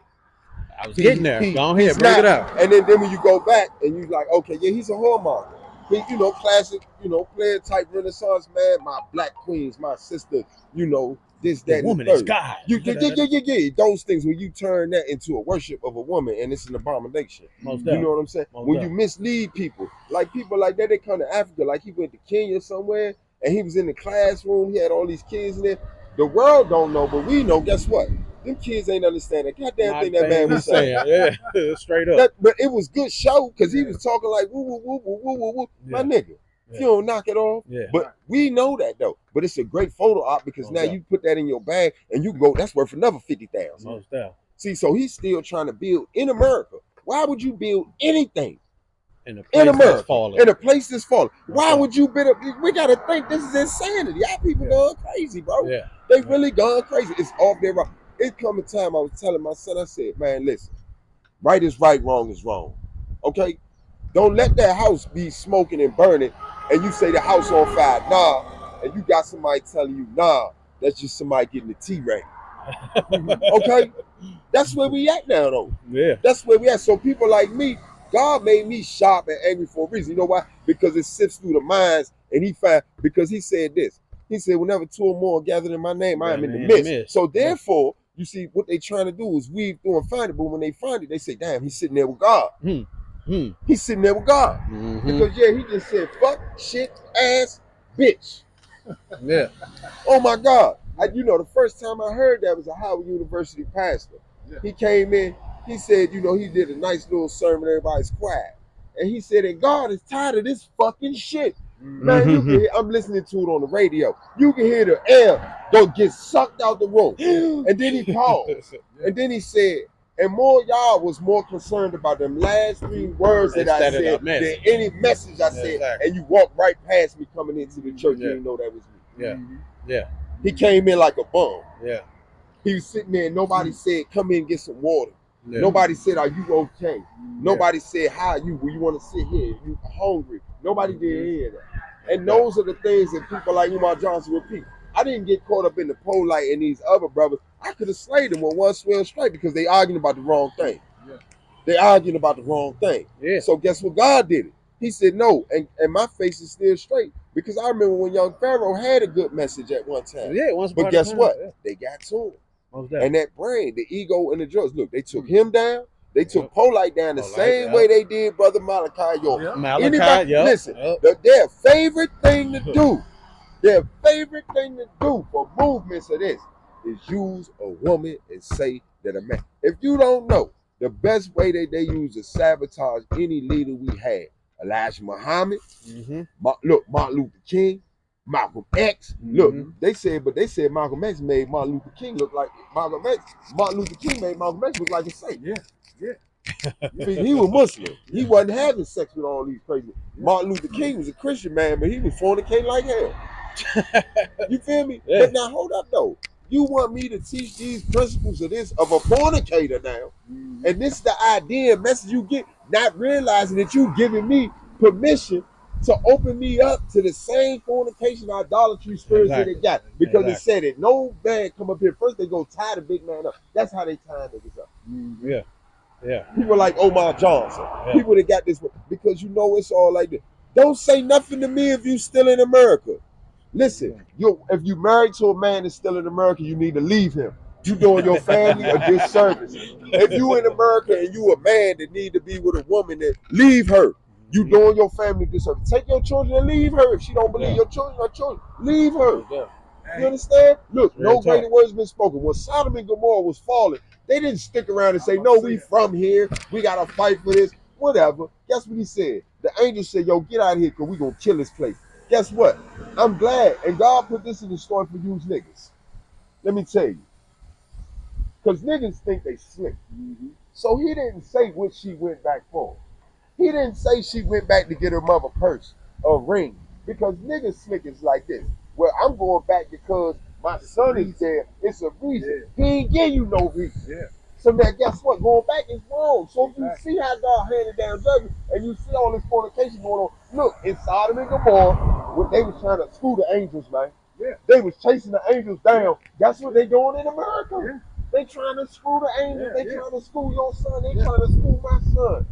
I was getting there. Go ahead, bring it out. And then when you go back and you like, okay, yeah, he's a whoremonger. He, you know, classic, you know, player type Renaissance man, my black queens, my sister, you know, this, that, the woman and the is God. Yeah. Those things, when you turn that into a worship of a woman, and it's an abomination. You know what I'm saying? When you mislead people like that, they come to Africa, like he went to Kenya somewhere, and he was in the classroom, he had all these kids in there. The world don't know, but we know. Guess what? Them kids ain't understand that goddamn thing that man was saying. Straight up. But it was good show, because he was talking like woo, woo, woo, woo, woo, woo. My nigga. If you don't knock it off. But we know that though. But it's a great photo op, because now you put that in your bag and you go, that's worth another 50,000. See, so he's still trying to build in America. Why would you build anything in America in a place that's falling? Why would you build up? We gotta think this is insanity. Y'all people going crazy, bro. They really gone crazy. It's off their rock. It come a time I was telling my son, I said, man, listen, right is right, wrong is wrong. Okay? Don't let that house be smoking and burning and you say the house on fire. Nah. And you got somebody telling you, nah, That's just somebody getting the tea right. Okay? That's where we at now, though. Yeah. That's where we at. So people like me, God made me sharp and angry for a reason. You know why? Because it sifts through the minds, and because he said this. He said, whenever two or more are gathered in my name, I am in the midst. So therefore, you see, what they trying to do is weave through and find it. But when they find it, they say, damn, he's sitting there with God. He's sitting there with God. Because, he just said, fuck, shit, ass, bitch. Yeah. Oh, my God. The first time I heard that was a Howard University pastor. Yeah. He came in, he said, he did a nice little sermon, everybody's quiet. And he said, and God is tired of this fucking shit. Man, you can hear, I'm listening to it on the radio. You can hear the air go get sucked out the room. And then he paused. And then he said, and more y'all was more concerned about them last 3 words that I said than any message I said. Exactly. And you walked right past me coming into the church. You didn't know that was me. Yeah. Yeah. He came in like a bum. Yeah. He was sitting there and nobody said, come in and get some water. Yeah. Nobody said, are you okay? Nobody said, how are you? Will you want to sit here? You hungry? Nobody did any of that. And those are the things that people like Umar Johnson repeat. I didn't get caught up in the polite and these other brothers. I could have slayed them with one swell straight because they arguing about the wrong thing. Yeah. They arguing about the wrong thing. Yeah. So guess what? God did it. He said no, and my face is still straight because I remember when young Pharaoh had a good message at one time. Yeah, but guess what? Yeah. They got to him. And that brain, the ego, and the drugs. Look, they took him down. They took Polite down the same way they did Brother Malachi York. Anybody, listen, their favorite thing to do, for movements of this is use a woman and say that a man. If you don't know, the best way that they use to sabotage any leader we had, Elijah Muhammad, Martin Luther King, Malcolm X. Look, they said Malcolm X made Martin Luther King look like Martin Luther King made Malcolm X look like a saint. Yeah. He was Muslim. He wasn't having sex with all these crazy. Martin Luther King was a Christian man, but he was fornicating like hell. You feel me? Yeah. But now hold up though. You want me to teach these principles of a fornicator now, and this is the idea and message you get, not realizing that you giving me permission to open me up to the same fornication, idolatry spirits that they got. Because it said it. No man come up here first, they go tie the big man up. That's how they tie niggas up. Yeah. Yeah. People like Omar Johnson. Yeah. People that got this, because it's all like this. Don't say nothing to me if you still in America. Listen, if you married to a man that's still in America, you need to leave him. You doing your family a disservice. If you in America and you a man that need to be with a woman, that leave her. You doing your family disservice. Take your children and leave her. If she don't believe your children, leave her. You understand? Look, no greater words been spoken. When Sodom and Gomorrah was falling, they didn't stick around and say, no, we from here. We got to fight for this. Whatever. Guess what he said? The angel said, yo, get out of here because we going to kill this place. Guess what? I'm glad. And God put this in the story for you niggas. Let me tell you. Because niggas think they slick. So he didn't say what she went back for. He didn't say she went back to get her mother purse or ring. Because niggas slick is like this. Well, I'm going back because my son is there. It's a reason. He ain't give you no reason. So now guess what? Going back is wrong. So if you see how God handed down judgment and you see all this fornication going on, look, in Sodom and Gomorrah, they was trying to screw the angels, man. They was chasing the angels down. That's what they doing in America. They trying to screw the angels. They trying to screw your son. They trying to screw my son.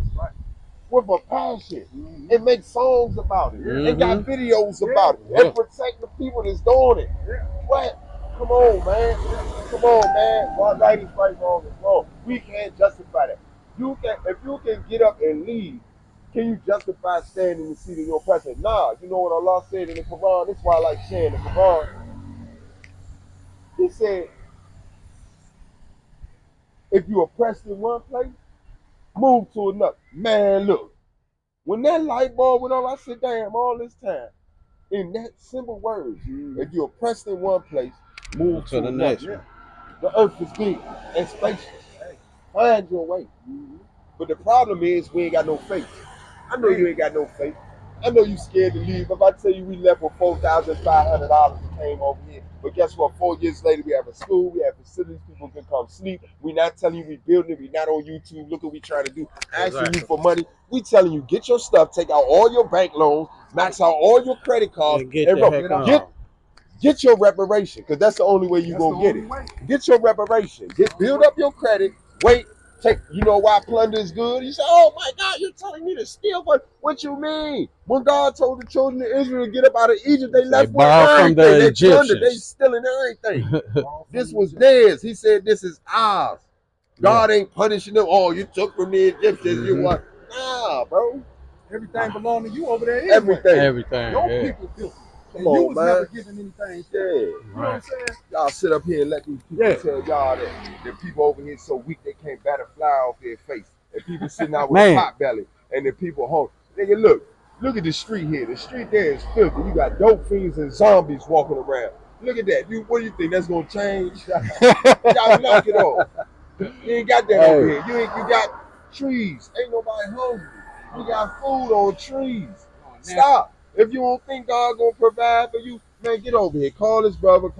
With a passion and make songs about it and got videos about it and protect the people that's doing it. What? Come on, man. Come on, man. Well, right is right, wrong is wrong. We can't justify that. If you can get up and leave, can you justify standing in the seat of your president? Nah. You know what Allah said in the Quran? That's why I like sharing the Quran. He said, if you're oppressed in one place, move to another. Man, look. When that light bulb went on, I said, damn, all this time. In that simple words, if you're oppressed in one place, move to the next. The earth is big and spacious. Find your way. But the problem is we ain't got no faith. I know you ain't got no faith. I know you scared to leave. If I tell you we left with $4,500 and came over here, but guess what? 4 years later, we have a school, we have facilities, people can come sleep. We not telling you we building it. We not on YouTube. Look what we trying to do. Asking you for money. We telling you get your stuff, take out all your bank loans, max out all your credit cards, and Get your reparation, because that's the only way you're going to get it. Get your reparation. Build up your credit. Wait. You know why plunder is good? You say, oh my God, you're telling me to steal. What you mean? When God told the children of Israel to get up out of Egypt, they left with everything. They plundered. They stealing everything. This was theirs. He said, this is ours. God ain't punishing them. Oh, you took from the Egyptians. You what? Nah, bro. Everything belong to you over there anyway. Everything. Your people filthy. Come And on, you was man. never given anything. Yeah. You know what I'm saying? Y'all sit up here and let these people tell y'all that people over here so weak they can't bat a fly off their face. And people sitting out with a pot belly. And the people home. Nigga, look at the street here. The street there is filthy. You got dope fiends and zombies walking around. Look at that. What do you think that's gonna change? Y'all knock it off. You ain't got that over here. You got trees. Ain't nobody hungry. You got food on trees. Stop. If you don't think God gonna provide for you, man, get over here. Call this brother.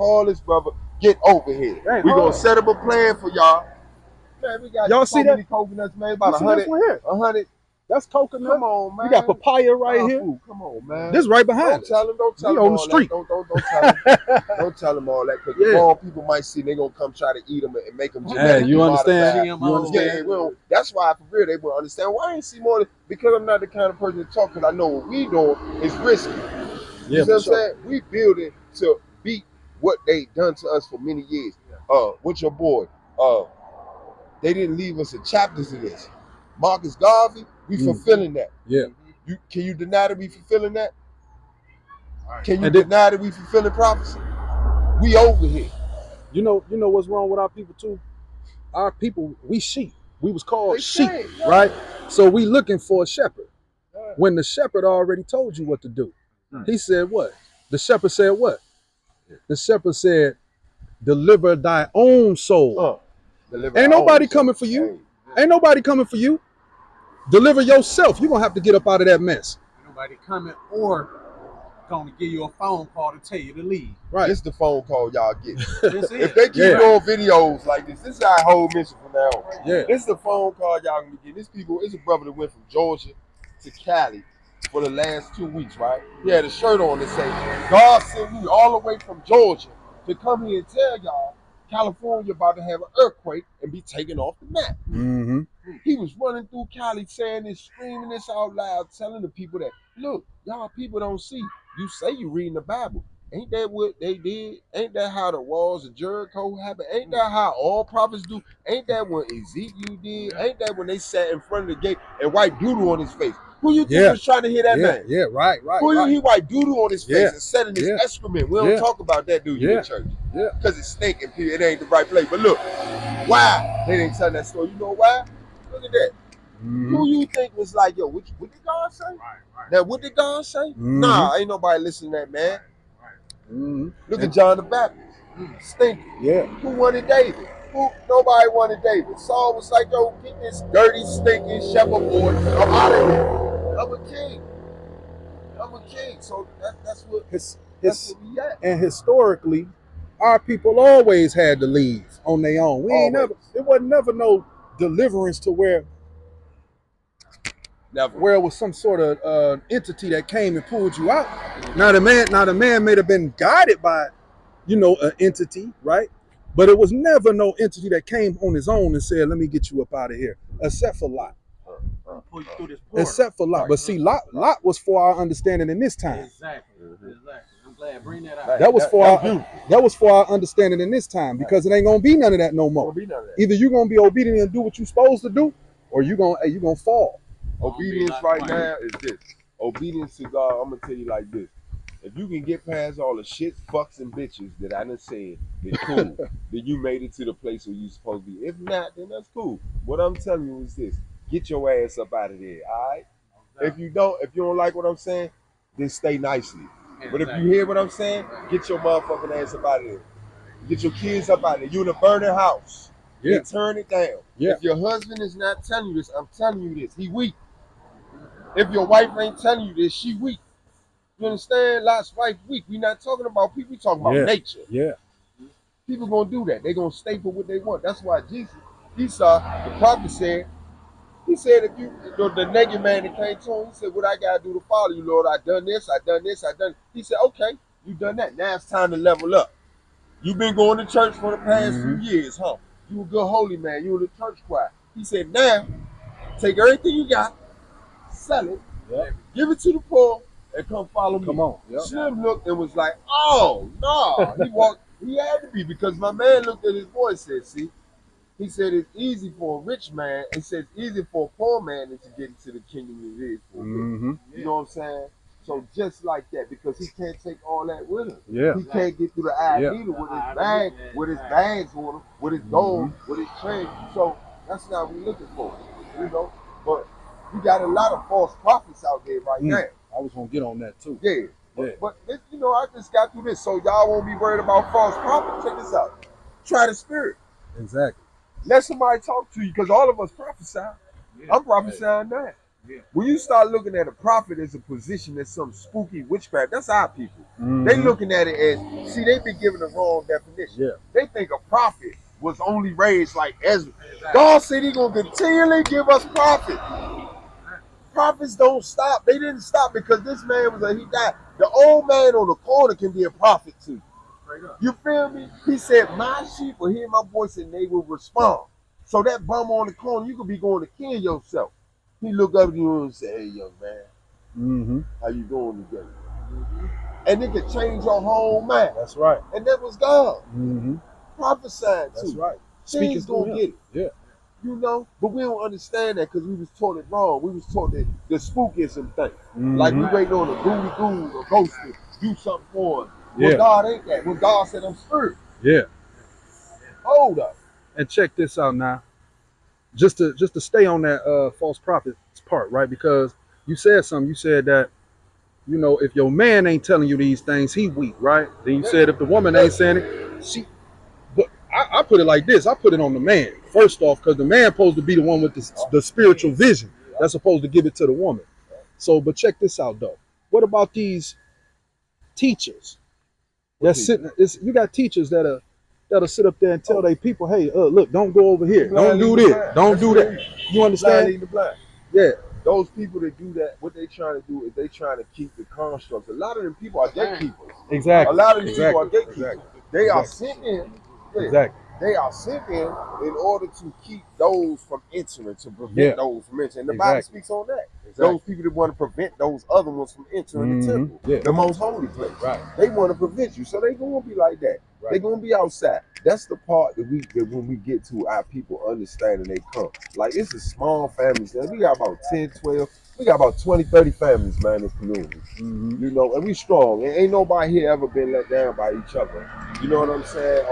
Get over here. We gonna set up a plan for y'all. Man, we got so many coconuts, man. About 100. That's coconut. Come on, man. You got papaya right here. Food. Come on, man. This right behind us. Don't tell We them on all the street. that. Don't tell them. Don't tell them all that, because the wrong people might see. They gonna come try to eat them and make them genetically you understand? modified. You understand? Yeah, that's why for real they will understand. Why I ain't see more? Because I'm not the kind of person to talk. Because I know what we doing is risky. You know what I'm saying? We building to beat what they done to us for many years. With your boy, they didn't leave us in chapters of this. Marcus Garvey, we fulfilling that. Yeah. Can you deny that we fulfilling that? Can you deny that we fulfilling prophecy? We over here. You know what's wrong with our people too? Our people, we sheep. We was called sheep, right? So we looking for a shepherd. When the shepherd already told you what to do. He said what? The shepherd said what? The shepherd said, deliver thy own soul. Ain't nobody coming for you. Ain't nobody coming for you. Deliver yourself. You're going to have to get up out of that mess. Ain't nobody coming or going to give you a phone call to tell you to leave. Right. This is the phone call y'all get. This if they keep doing videos like this is our whole mission from now on. Yeah. This is the phone call y'all going to get. This is a brother that went from Georgia to Cali for the last 2 weeks, right? He had a shirt on that said, God sent me all the way from Georgia to come here and tell y'all California about to have an earthquake and be taken off the map. Mm-hmm. He was running through Cali saying this, screaming this out loud, telling the people that, look, y'all people don't see. You say you reading the Bible. Ain't that what they did? Ain't that how the walls of Jericho happened? Ain't that how all prophets do? Ain't that what Ezekiel did? Ain't that when they sat in front of the gate and wiped doodle on his face? Who you think was trying to hear that man? Yeah, right. He wiped doodle on his face and set in his excrement? We don't talk about that, do you, in church? Yeah. Because it's stinking, it ain't the right place. But look, why? They didn't tell that story. You know why? Look at that. Mm-hmm. Who you think was like, yo, what did God say? Right. Now, what did God say? Mm-hmm. Nah, ain't nobody listening to that, man. Mm-hmm. Look at John the Baptist. Stinking. Yeah. Who wanted David? Nobody wanted David. Saul was like, yo, get this dirty, stinking shepherd boy. I'm out of here. I'm a king. So that's what we at. And historically, our people always had to leave on their own. It wasn't never no deliverance to where it was some sort of entity that came and pulled you out. Now the man may have been guided by, an entity, right? But it was never no entity that came on his own and said, let me get you up out of here, except for Lot. Except for Lot. Right. But see, Lot was for our understanding in this time. Exactly. I'm glad. Bring that out. That was for our understanding in this time, because it ain't gonna be none of that no more. Either you're gonna be obedient and do what you're supposed to do, or you're gonna fall. Obedience right now is this. Obedience to God, I'm gonna tell you like this. If you can get past all the shit, fucks, and bitches that I done said, then cool. Then you made it to the place where you supposed to be. If not, then that's cool. What I'm telling you is this. Get your ass up out of there, all right? If you don't like what I'm saying, then stay nicely. But if you hear what I'm saying, get your motherfucking ass up out of there. Get your kids up out of there. You in a burning house. Yeah. Turn it down. Yeah. If your husband is not telling you this, I'm telling you this. He weak. If your wife ain't telling you this, she weak. You understand? Lot's wife weak. We not talking about people. We talking about nature. Yeah. People gonna do that. They gonna stay for what they want. That's why Jesus, the prophet said, he said, if you, the naked man that came to him, he said, what I gotta do to follow you, Lord? I done this. He said, okay, You done that. Now it's time to level up. You've been going to church for the past few Mhm. years, huh? You a good holy man. You in the church choir. He said, now take everything you got, sell it, Yep. give it to the poor, and come follow me. Come on. Yep. Slim looked and was like, oh, no. He walked, he had to be, because my man looked at his boy and said, see, he said it's easy for a rich man. He said it's easy for a poor man to get into the kingdom as it is for a rich. Mm-hmm. You know what I'm saying? So just like that, because he can't take all that with him. Yeah. He can't get through the eye Yeah. neither with his bags on him, with his gold, with his chain. So that's not what we're looking for, you know. But you got a lot of false prophets out there right now. I was gonna get on that too. Yeah. But this, you know, I just got through this, so y'all won't be worried about false prophets. Check this out. Try the spirit. Exactly. Let somebody talk to you, because all of us prophesy. I'm prophesying now. When you start looking at a prophet as a position as some spooky witchcraft, that's our people. They looking at it as, see, they've been given the wrong definition. Yeah. They think a prophet was only raised like Ezra. God said He's gonna continually give us prophets. Prophets don't stop. They didn't stop because this man he died. The old man on the corner can be a prophet too. You feel me? He said, my sheep will hear my voice and they will respond. So that bum on the corner, you could be going to kill yourself. He look up at you and say, hey, young man, Mm-hmm. how you doing today? And it could change your whole mind. That's right. And that was God. Mm-hmm. Prophesying That's too. right. Things gonna get it. Yeah. You know? But we don't understand that because we was taught it wrong. We was taught the spookism thing. Mm-hmm. Like we waiting on a goody goo or ghost to do something for us. Yeah. Well, God ain't that. Well, God said I'm spirit. Yeah. Hold up. And check this out now. Just to stay on that false prophets part, right? Because you said something. You said that, you know, if your man ain't telling you these things, he weak, right? Then you said if the woman ain't saying it, she. But I put it like this. I put it on the man first off, because the man supposed to be the one with the spiritual vision. That's supposed to give it to the woman. So, but check this out though. What about these teachers? That's sitting. You got teachers that'll sit up there and tell their people, hey, look, don't go over here. Don't do this. Don't do that. You understand? Yeah. Those people that do that, what they trying to do is they trying to keep the constructs. A lot of them people are gatekeepers. Exactly. A lot of these people are gatekeepers. Exactly. They are sent in. Yeah. Exactly. They are sent in order to keep those from entering, to prevent those from entering. And the Bible speaks on that. Those people that want to prevent those other ones from entering the temple, the most holy place. Right. They want to prevent you. So they going to be like that. Right. They're going to be outside. That's the part that when we get to our people understanding they come. Like, it's a small families. Man. We got about 10, 12, we got about 20, 30 families, man, in this community. Mm-hmm. You know, and we strong. And ain't nobody here ever been let down by each other. You know what I'm saying?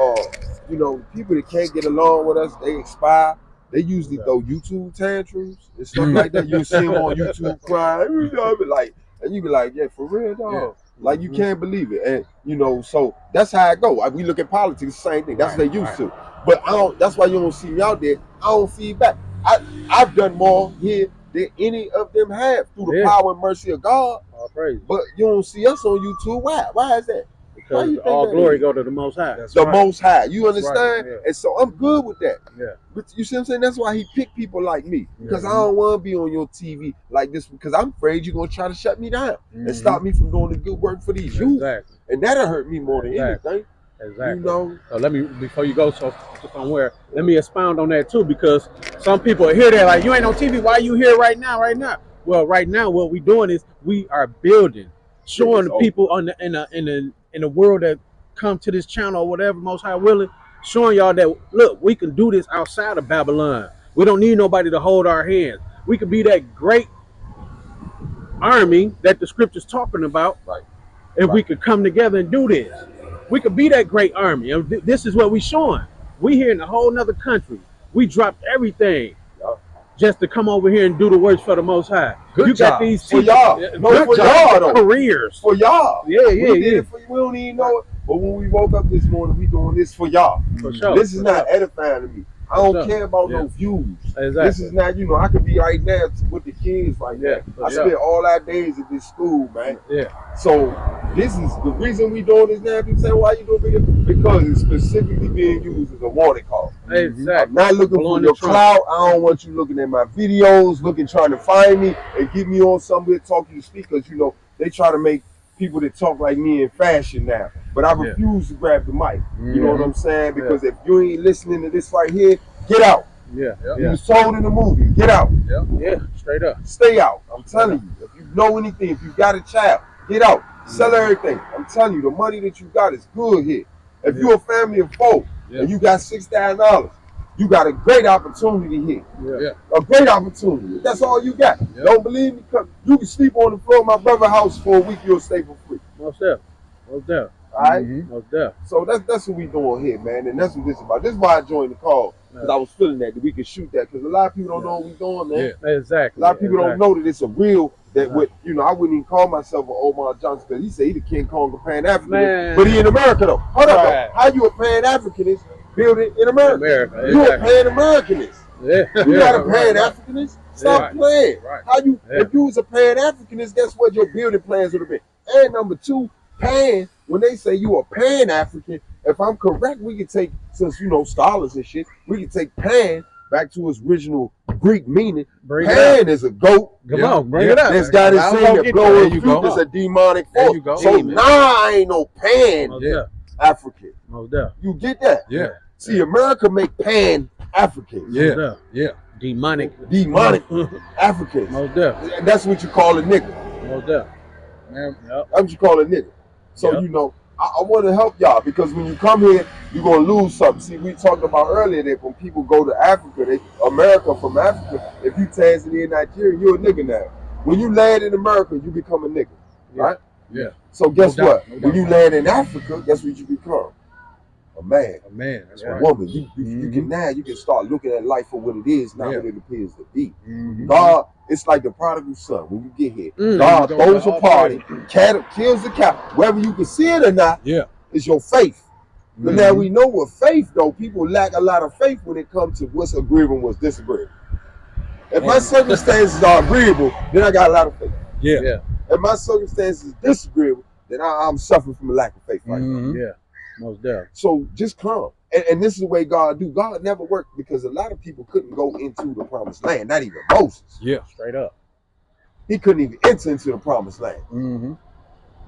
You know, people that can't get along with us, they expire. They usually throw YouTube tantrums and stuff like that. You see them on YouTube crying, and you be like, yeah, for real, dog. Yeah. Like, you can't believe it. And, you know, so that's how it go. We look at politics, the same thing. That's what they used to. But that's why you don't see me out there. I don't feed back. I've done more here than any of them have through the power and mercy of God. All praise. But you don't see us on YouTube. Why? Why is that? Because all glory go to the Most High. That's the right. Most High. You understand? Right. Yeah. And so I'm good with that. Yeah. But you see what I'm saying? That's why he picked people like me. Because I don't want to be on your TV like this, because I'm afraid you're going to try to shut me down and stop me from doing the good work for these youth. Exactly. And that'll hurt me more than anything. Exactly. You know? So let me, before you go somewhere, let me expound on that too, because some people hear that like, you ain't on TV. Why are you here right now? Well, right now, what we doing is we are building, showing the people in the world that come to this channel or whatever, Most High willing, showing y'all that, look, we can do this outside of Babylon. We don't need nobody to hold our hands. We could be that great army that the scripture's talking about. Right. If we could come together and do this, we could be that great army. And this is what we showing. We here in a whole nother country. We dropped everything just to come over here and do the works for the Most High. Good you job. got these for y'all. No, for y'all though. Careers. For y'all. Yeah. We did it for you. We don't even know it. But when we woke up this morning, we doing this for y'all. For sure. This is not edifying to me. I don't care about no views. Exactly. This is not, you know, I could be right now with the kids right now. I spent all our days at this school, man. Yeah. So this is the reason we doing this now. People say, why you doing it? Because it's specifically being used as a warning call. Exactly. I'm not looking for your clout. I don't want you looking at my videos, trying to find me and get me on somewhere talking to speakers. You know, they try to make people that talk like me in fashion now. But I refuse to grab the mic. You know what I'm saying? Because if you ain't listening to this right here, get out. Yeah. You was told in the movie, get out. Yeah. Straight up. Stay out. I'm telling you. If you know anything, if you got a child, get out. Sell everything. I'm telling you, the money that you got is good here. If you're a family of 4 and you got $6,000, you got a great opportunity here. A great opportunity. That's all you got. Don't believe me? You can sleep on the floor of my brother's house for a week, you'll stay for free. Most definitely. All right? Most definitely. So that's what we doing here, man. And that's what this is about. This is why I joined the call. Because I was feeling that we could shoot that. Because a lot of people don't know what we doing, man. Exactly. A lot of people don't know that it's a real, that what, I wouldn't even call myself an Omar Johnson because he said he the King Kong of Pan-Africanist. But he in America, though. Hold up, though. How you a Pan-Africanist building in America? You a Pan-Americanist. You not a Pan-Africanist? Stop playing. How you, if you was a Pan-Africanist, guess what your building plans would have been? And number 2, Pan, when they say you a Pan-African, if I'm correct, we can take, since scholars and shit, we can take Pan back to its original Greek meaning. Pan is a goat. Come on, bring it up. This guy that's saying that blowing fruit is a demonic force. So now I ain't no Pan-African. You get that? Yeah. See, America make Pan-Africans. Yeah. Demonic Africans. Most definitely. And that's what you call a nigga. Most definitely. That's what you call a nigga. So, I want to help y'all because when you come here, you're going to lose something. See, we talked about earlier that when people go to Africa, America from Africa, if you Tanzania, Nigeria, you're a nigga now. When you land in America, you become a nigga, right? Yeah. So guess what? When you land in Africa, guess what you become? A man. A man. That's a right. woman. You can start looking at life for what it is, not what it appears to be. Mm-hmm. God, it's like the prodigal son. When you get here, God throws a party, kills the cow. Whether you can see it or not, it's your faith. But now we know what faith, though. People lack a lot of faith when it comes to what's agreeable and what's disagreeable. If my circumstances are agreeable, then I got a lot of faith. Yeah. If my circumstances are disagreeable, then I'm suffering from a lack of faith right now. Yeah. Most definitely. So just come. And this is the way God do. God never worked because a lot of people couldn't go into the promised land, not even Moses. Yeah. Straight up. He couldn't even enter into the promised land. Mm-hmm.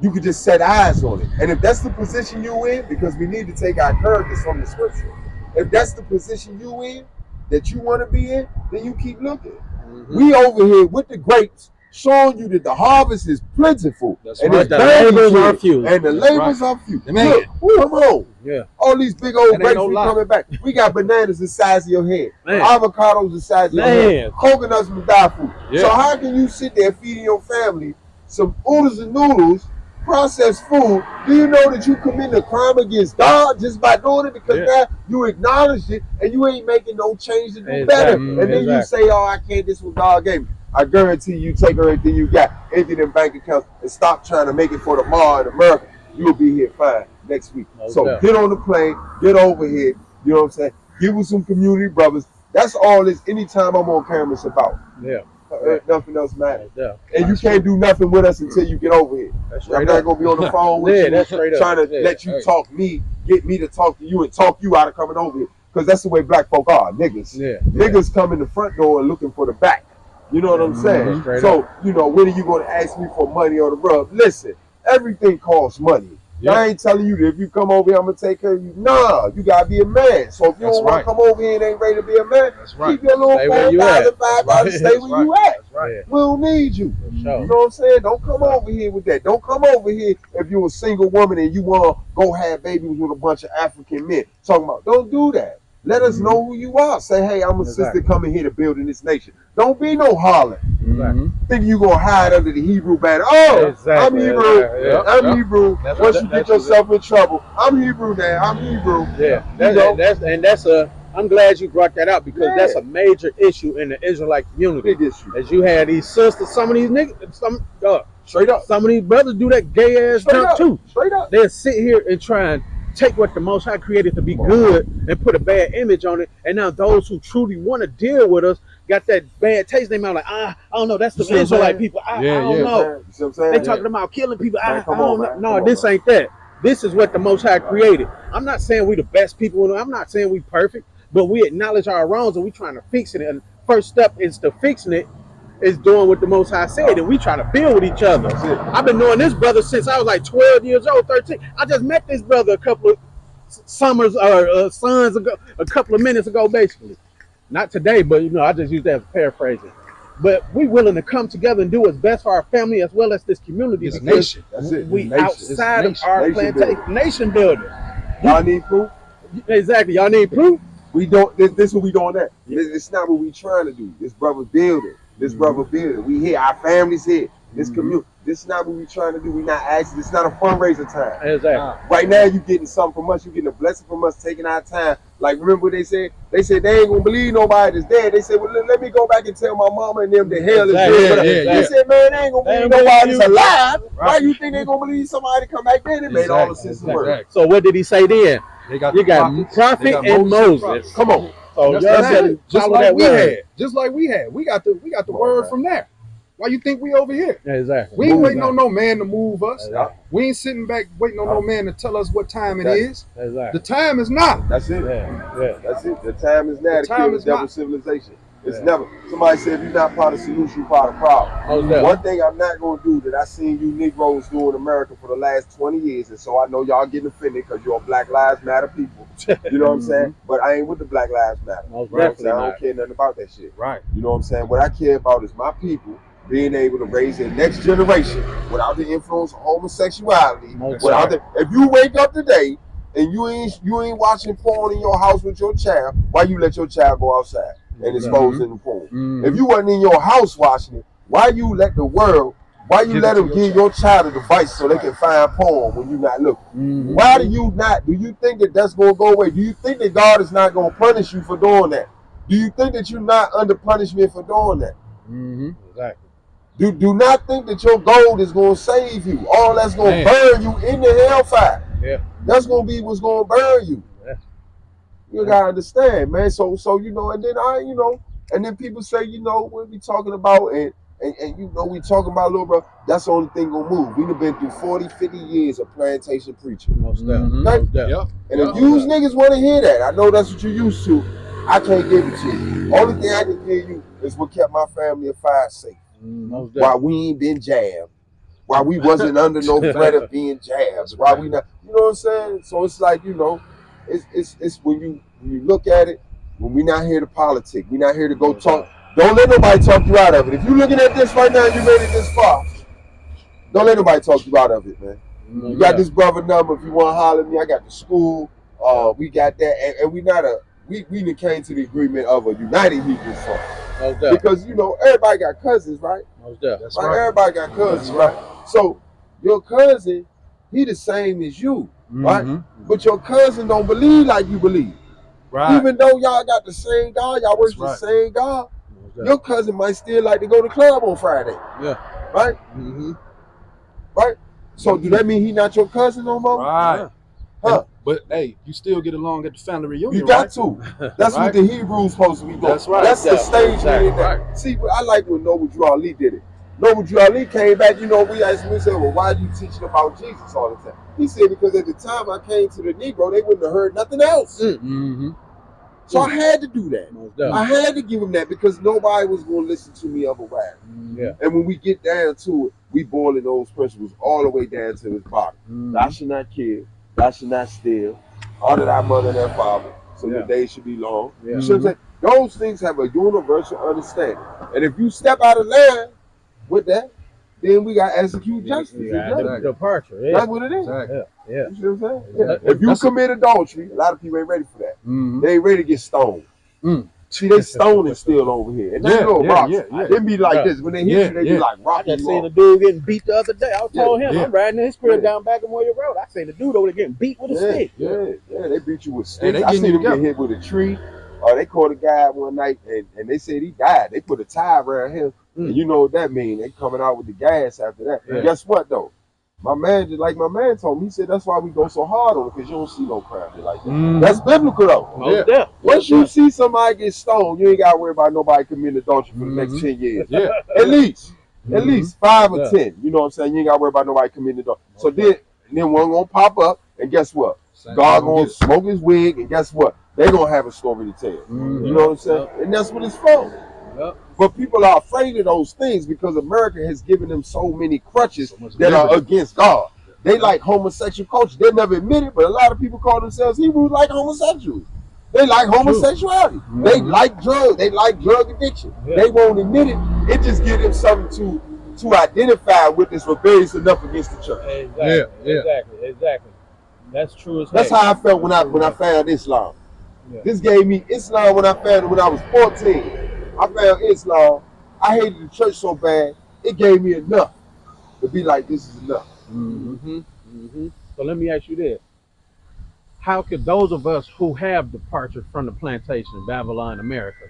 You could just set eyes on it. And if that's the position you in, because we need to take our characters from the scripture, if that's the position you in, that you want to be in, then you keep looking. Mm-hmm. We over here with the grapes, showing you that the harvest is plentiful. That's and right. The labors are few. And the labors are few. Man. Look, come on. Yeah. All these big old grapes coming back. We got bananas the size of your head. Avocados the size of your head. Coconuts from food. Yeah. So how can you sit there feeding your family some oodles and noodles, processed food? Do you know that you commit a crime against God just by doing it? Because now you acknowledged it and you ain't making no change to do better. And then you say, oh, I can't, this is what God gave me. I guarantee you take everything you got, empty them bank accounts, and stop trying to make it for tomorrow in America. You'll be here fine next week. Get on the plane, get over here. You know what I'm saying? Get with some community brothers. That's all this. Anytime I'm on camera, it's about. Yeah. Nothing else matters. And you can't do nothing with us until you get over here. I'm not going to be on the phone with you trying to let you talk me, get me to talk to you and talk you out of coming over here. Because that's the way black folk are, niggas. Niggas come in the front door looking for the back. You know what I'm saying? So, when are you going to ask me for money on the rub? Listen, everything costs money. I ain't telling you that if you come over here, I'm going to take care of you. Nah, you got to be a man. So if you don't want to come over here and ain't ready to be a man, keep your little $4,000, $5,000, stay where you at. We don't need you. You know what I'm saying? Don't come over here with that. Don't come over here if you're a single woman and you want to go have babies with a bunch of African men. Talking about, don't do that. Let us know who you are. Say, hey, I'm a sister coming here to build in this nation. Don't be no harlot. Think you gonna hide under the Hebrew banner. Oh, I'm Hebrew. I'm Hebrew. Once you get yourself in trouble, I'm Hebrew now. I'm Hebrew. I'm glad you brought that up because that's a major issue in the Israelite community. Big issue. As you had these sisters, some of these niggas, straight up. Some of these brothers do that gay ass junk too. Straight up. They'll sit here and try and take what the Most High created to be good and put a bad image on it. And now those who truly want to deal with us got that bad taste in their mouth. Like, I don't know. That's the Israelite people. I don't know. You see what I'm saying? They talking about killing people. I don't know. No, Come this on, ain't that. This is what the Most High created. I'm not saying we the best people. I'm not saying we perfect, but we acknowledge our wrongs and we trying to fix it. And first step is to fixing it is doing what the Most High said, and we try to build with each other. That's it. I've been knowing this brother since I was like 12 years old, 13. I just met this brother a couple of summers or suns ago, a couple of minutes ago, basically. Not today, but I just use that as paraphrasing. But we willing to come together and do what's best for our family as well as this community. This because nation. That's it. we Nation. outside of Nation. our Nation plantation, nation building. Y'all need proof? Exactly. Y'all need proof? We don't. This what we doing that. It's not what we trying to do. This brother building. This brother building. We here. Our families here. This community. This is not what we trying to do. We not asking. It's not a fundraiser time. Exactly. Right now, you getting something from us. You getting a blessing from us, taking our time. Like, remember what they said? They said they ain't gonna believe nobody that's dead. They said, well, let me go back and tell my mama and them the hell is Exactly. real. Yeah, They said, man, they ain't gonna believe nobody that's alive. Why Right. you think they gonna believe somebody come back then? It made all the sense in the world. Exactly. So what did he say then? They got You the got prophets, prophet they got and Moses. Moses. Come on. So That's y'all it. said Just follow like that we word. had. Just like we had. We got the Come on, word man. from there. Why you think we over here? Exactly. We ain't waiting on no man to move us. Exactly. We ain't sitting back waiting on no man to tell us what time it is. The Exactly. time is now. That's it. Yeah. That's it. The time is now The to time kill the is devil not. civilization. It's Yeah. never. Somebody said if you're not part of the solution, you're part of the problem. Most definitely. One thing I'm not going to do that I seen you Negroes do in America for the last 20 years, and so I know y'all getting offended because you're Black Lives Matter people. You know what I'm saying? But I ain't with the Black Lives Matter. Most You know what I'm definitely saying? I not. don't care nothing about that shit. Right. You know what I'm saying? What I care about is my people being able to raise their next generation without the influence of homosexuality. Most Without the, if you wake up today and you ain't watching porn in your house with your child, why you let your child go outside and expose in the porn? If you wasn't in your house watching it, why you let the world? Why you Give let it to them your give your child a device so they can find porn when you're not looking? Why do you not? Do you think that that's going to go away? Do you think that God is not going to punish you for doing that? Do you think that you're not under punishment for doing that? Exactly. Do not think that your gold is going to save you. All that's going to burn you in the hellfire. Yeah. That's going to be what's going to burn you. Yeah. You gotta understand, man. So and then and then people say, what we talking about, and we talking about little bro. That's the only thing gonna move. We've been through 40, 50 years of plantation preaching. Most definitely. Okay? Most definitely. Yep. And if you niggas want to hear that, I know that's what you're used to. I can't give it to you. Only thing I can give you is what kept my family of five safe. Most Why definitely. we ain't been jabbed. Why we wasn't under no threat of being jabbed. Why we not, you know what I'm saying? So it's like, it's when you look at it, when we not here to politic, we not here to go talk. Don't let nobody talk you out of it. If you're looking at this right now and you made it this far, don't let nobody talk you out of it, man. You got this brother number. If you want to holler at me, I got the school. We got that, and we not we done came to the agreement of a united Hebrew front. Most definitely. Because everybody got cousins, right? Most definitely. That's Right? right. Everybody got cousins, right? So your cousin, he the same as you, right? But your cousin don't believe like you believe. Right. Even though y'all got the same God, y'all worship the same God, your cousin might still like to go to the club on Friday. Yeah. Right? Right? So do that mean he not your cousin no more? Right. Huh. But hey, you still get along at the family reunion. You got right? to. That's what the Hebrews supposed to be doing. That's right. That's the stage we're in Right. now. See, but I like when Noble Drew Ali did it. Noble Drew Ali came back, we asked him, we said, well, why are you teaching about Jesus all the time? He said, because at the time I came to the Negro, they wouldn't have heard nothing else. So I had to do that. Most definitely. I had to give him that because nobody was going to listen to me otherwise. Yeah. And when we get down to it, we boiling those principles all the way down to his bottom. Thou shalt not kill, thou shalt not steal, honor thy mother and thy father, so your days should be long. Yeah. You see what I'm saying? Those things have a universal understanding. And if you step out of line with that, then we got to execute justice. Yeah. Departure. Yeah. That's what it is. Exactly. Yeah. You see what I'm saying? Yeah. If you commit adultery, a lot of people ain't ready for that. They ain't ready to get stoned. See, they stoning still over here. And they little rocks. They be like this. When they hit you, they be like I rocking just you seen off. a dude getting beat the other day. I told him, yeah. I'm riding his crib down back of Moyer Road. I seen a dude over there getting beat with a stick. Yeah, they beat you with Hey, sticks. they I getting seen it him get together. hit with a tree. They caught a guy one night and they said he died. They put a tie around him. And you know what that means. They coming out with the gas after that. Yeah. Guess what though? My man told me, he said that's why we go so hard on it, because you don't see no crime like that. That's biblical though. Yeah. Once you see somebody get stoned, you ain't gotta worry about nobody committing adultery for the next 10 years. Yeah. At least 5 or 10. You know what I'm saying? You ain't gotta worry about nobody committing adultery. So then one gonna pop up, and guess what? God gonna smoke his wig, and guess what? They gonna have a story to tell. You know what I'm saying? And that's what it's for. Yep. But people are afraid of those things because America has given them so many crutches So much that are liberty. against God. They like homosexual culture. They never admit it, but a lot of people call themselves Hebrews like homosexuals. They like homosexuality. Mm-hmm. They like drugs. They like drug addiction. Yeah. They won't admit it. It just gives them something to identify with that's rebellious enough against the church. Exactly. Yeah. Exactly. That's true as That's heck. how I felt when I found Islam. Yeah. This gave me Islam when I found it when I was 14. I found Islam. I hated the church so bad, it gave me enough to be like, this is enough. Mm-hmm. Mm-hmm. So let me ask you this. How could those of us who have departed from the plantation, Babylon, America,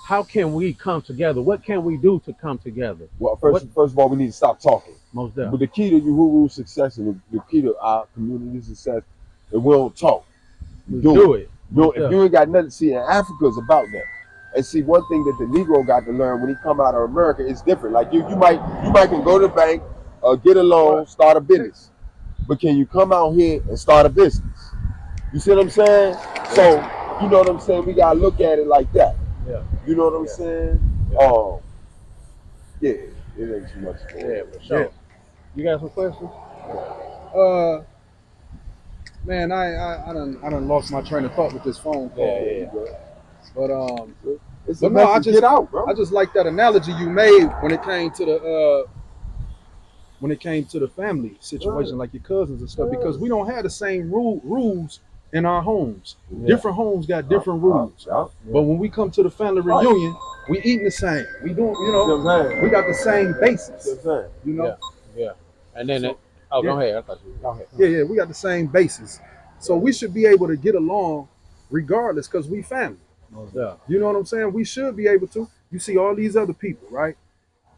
how can we come together? What can we do to come together? Well, first of all, we need to stop talking. Most But definitely. the key to Uhuru success and the key to our community success is we don't talk. We Do it. If you ain't got nothing to see, in Africa is about that. And see, one thing that the Negro got to learn when he come out of America is different. Like you might can go to the bank, get a loan, start a business. But can you come out here and start a business? You see what I'm saying? So, you know what I'm saying? We gotta look at it like that. Yeah. You know what I'm saying? Yeah, it ain't too much. Yeah, for sure. Yeah. You got some questions? Man, I done lost my train of thought with this phone call. Yeah. But It's But a no, I message. just- Get out, bro. I just like that analogy you made when it came to the family situation, Right. like your cousins and stuff, Right. because we don't have the same rules in our homes. Yeah. Different homes got different rules. Yeah. But when we come to the family reunion, we eating the same. We doing, See what I'm saying? we got the same See basis. what I'm saying? You know? Yeah. And then So- go ahead. I thought you go ahead. Yeah, we got the same basis. So we should be able to get along regardless because we family. Most definitely. You know what I'm saying? We should be able to. You see all these other people, right?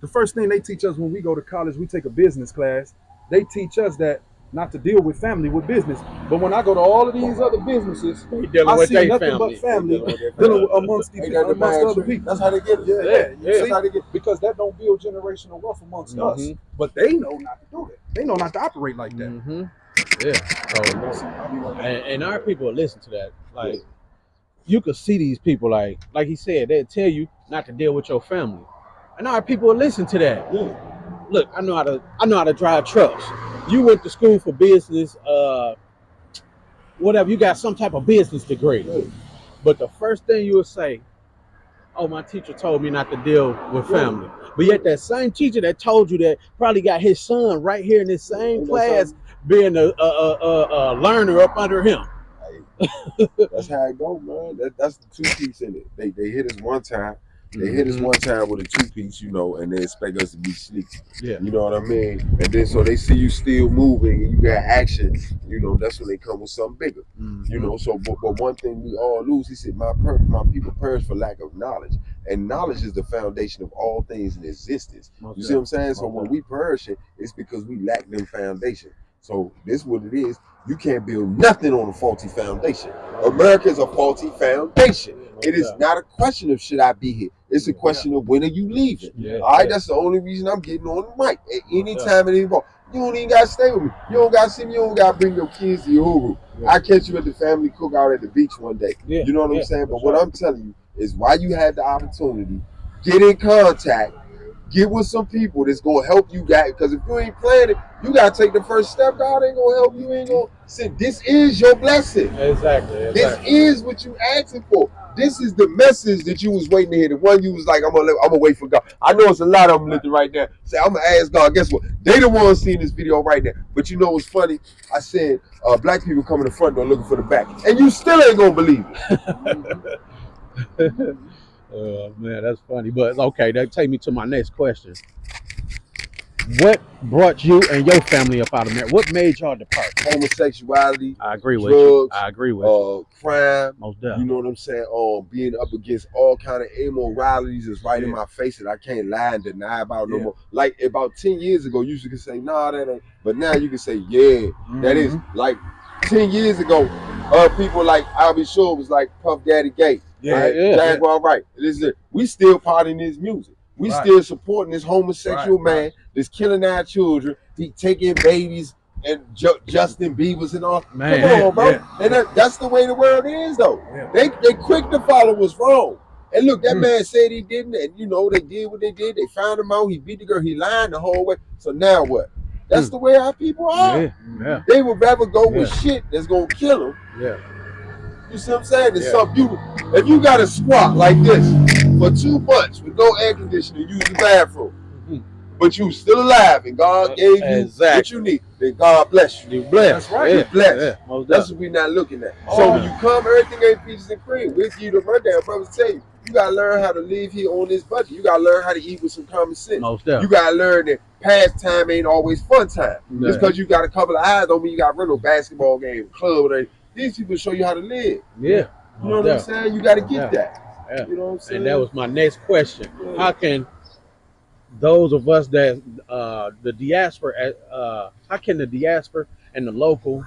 The first thing they teach us when we go to college, we take a business class. They teach us that not to deal with family with business. But when I go to all of these other businesses, dealing I with see their nothing family. but family They dealing dealing amongst Ain't that the amongst bad other truth? people. That's how they get it. Yeah, you That's see? how they get it. Because that don't build generational wealth amongst us. Mhm. But they know not to do that. They know not to operate like that. Mm-hmm. Yeah. So, and our people listen to that. Like, you could see these people, like he said, they tell you not to deal with your family, and our people listen to that. Yeah. Look, I know how to drive trucks. You went to school for business, whatever. You got some type of business degree, but the first thing you would say, "Oh, my teacher told me not to deal with family." But yet that same teacher that told you that probably got his son right here in this same class being a learner up under him. That's how it go, man. That's the two-piece in it. They hit us one time. They hit us one time with a two-piece, and they expect us to be sleek. Yeah. You know what I mean? And then so they see you still moving and you got action, that's when they come with something bigger. So but one thing we all lose, he said, my people perish for lack of knowledge. And knowledge is the foundation of all things in existence. You see what I'm saying? So when we perishing, it's because we lack them foundation. So this is what it is. You can't build nothing on a faulty foundation. America is a faulty foundation. It is not a question of should I be here. It's a question of when are you leaving. Yeah. All right, that's the only reason I'm getting on the mic at any time at any point. You don't even gotta stay with me. You don't gotta see me. You don't gotta bring your kids to Uhuru. I catch you at the family cookout at the beach one day. Yeah. You know what I'm saying? But what sure. I'm telling you is why you had the opportunity, get in contact, get with some people that's gonna help you guys. Because if you ain't playing it, you gotta take the first step. God ain't gonna help you. Ain't gonna say this is your blessing. Exactly. This is what you asking for. This is the message that you was waiting to hear. The one you was like, I'm gonna wait for God. I know it's a lot of them looking right now. Say, I'm gonna ask God. Guess what? They the ones seeing this video right now. But you know what's funny? I said, black people come in the front door looking for the back, and you still ain't gonna believe it. Oh man, that's funny. But okay, that take me to my next question. What brought you and your family up out of America? What made y'all depart? Homosexuality. I agree with drugs, you. I agree with you. Crime. Most You definitely. know what I'm saying? Being up against all kind of immoralities is right in my face that I can't lie and deny about no more. Like about 10 years ago, you used to say, nah, that ain't. But now you can say, yeah, that is. Like 10 years ago, people like I'll be sure was like Puff Daddy Gay. Jaguar Right. We still partying his music. We still supporting this homosexual man that's killing our children. He taking babies and Justin Bieber's and all. Man, Come on, bro. And that's the way the world is, though. They quick to follow what's wrong. And look, that man said he didn't, and you know, they did what they did. They found him out. He beat the girl. He lied the whole way. So now what? That's the way our people are. Yeah. They would rather go with shit that's gonna kill them. Yeah. You see what I'm saying? It's so beautiful. If you got a squat like this for 2 months with no air conditioning, use the bathroom, but you still alive, and God gave you what you need, then God bless you. You blessed. That's right. You're blessed. Yeah. That's what we're not looking at. So when you come, everything ain't peaches and cream. We'll give you the rundown. Brothers tell you, you gotta learn how to live here on this budget. You gotta learn how to eat with some common sense. You gotta learn that pastime ain't always fun time. Just because you got a couple of eyes don't mean you got to run no basketball game, club, or anything. These people show you how to live. Yeah. You know what I'm saying? You got to get that. Yeah. You know what I'm saying? And that was my next question. How can those of us that the diaspora, how can the diaspora and the local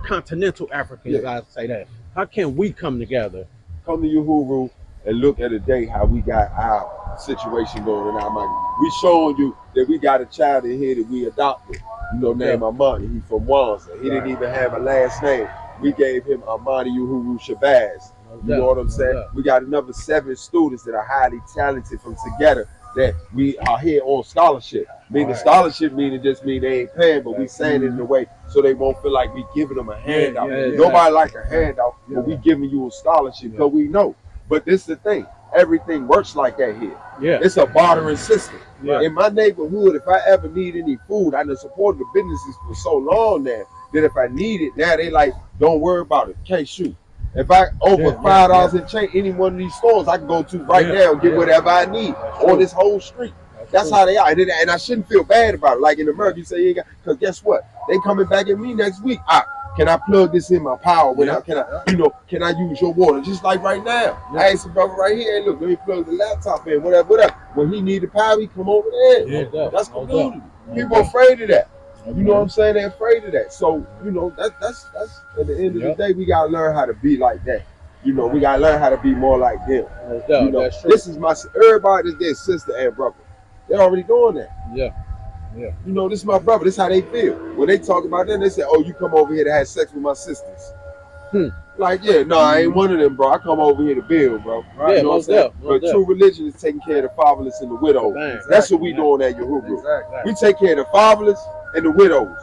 continental Africans, I'd say that, how can we come together? Come to Uhuru and look at a day how we got our situation going in our mind. We showing you that we got a child in here that we adopted. You know, named Amani. He from Wanza. He didn't even have a last name. We gave him Amani Uhuru Shabazz. You know what I'm saying? We got another 7 students that are highly talented from together that we are here on scholarship. Meaning scholarship meaning just mean they ain't paying, but we saying it in a way so they won't feel like we giving them a handout. Nobody like a handout, but we giving you a scholarship because we know. But this is the thing. Everything works like that here. It's a bartering system. In my neighborhood, if I ever need any food, I done supported the businesses for so long now that if I need it, now they like, don't worry about it. Can't shoot. If I over $5 in change, any one of these stores I can go to right now and get whatever I need on this whole street. That's how they are. And I shouldn't feel bad about it. Like in America, you say you ain't got, because guess what? They coming back at me next week. Can I plug this in my power? Can I use your water? Just like right now. I asked a brother right here, hey, look, let me plug the laptop in, whatever. When he need the power, he come over there. That's community. People are afraid of that. You know what I'm saying? They're afraid of that. So, you know, that's at the end of the day, we gotta learn how to be like that. You know, we gotta learn how to be more like them. You know, this is everybody is their sister and brother. They're already doing that. You know, this is my brother. This is how they feel. When they talk about that, they say, oh, you come over here to have sex with my sisters. Like, I ain't one of them, bro. I come over here to build, bro. You know what I'm saying? But true religion is taking care of the fatherless and the widows. That's what we doing at Uhuru. We take care of the fatherless and the widows.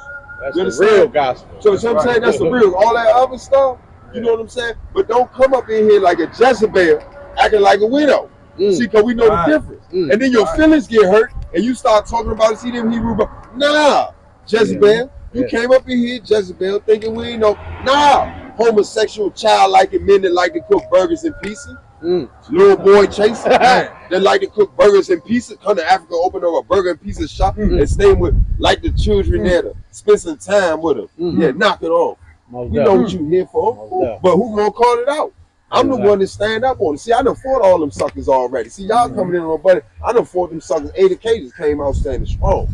That's the real gospel. So I'm saying that's the real. All that other stuff, you know what I'm saying? But don't come up in here like a Jezebel acting like a widow. See, because we know the difference. And then your feelings get hurt and you start talking about it. See them Hebrew, nah, Jezebel. You came up in here, Jezebel, thinking we ain't know. Nah, homosexual child liking men that like to cook burgers and pizza. Little boy chasing that like to cook burgers and pizza. Come to Africa, open up a burger and pizza shop and stay with like the children there to spend some time with them. Knock it off. You know what you here for, but who gonna call it out? I'm the one that stand up on it. See, I done fought all them suckers already. See, y'all coming in on buddy. I done fought them suckers. Ada Cages came out standing strong.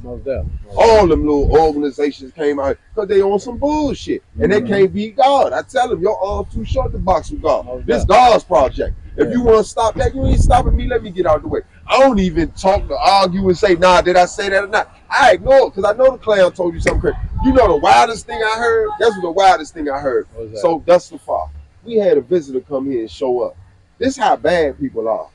All them little organizations came out because they on some bullshit. And they can't beat God. I tell them, your arm's too short to box with God. This God's project. If you want to stop that, you ain't stopping me. Let me get out the way. I don't even talk to argue and say, nah, did I say that or not? I ignore it because I know the clown told you something crazy. You know the wildest thing I heard? That's the wildest thing I heard. So that's the far. We had a visitor come here and show up. This is how bad people are.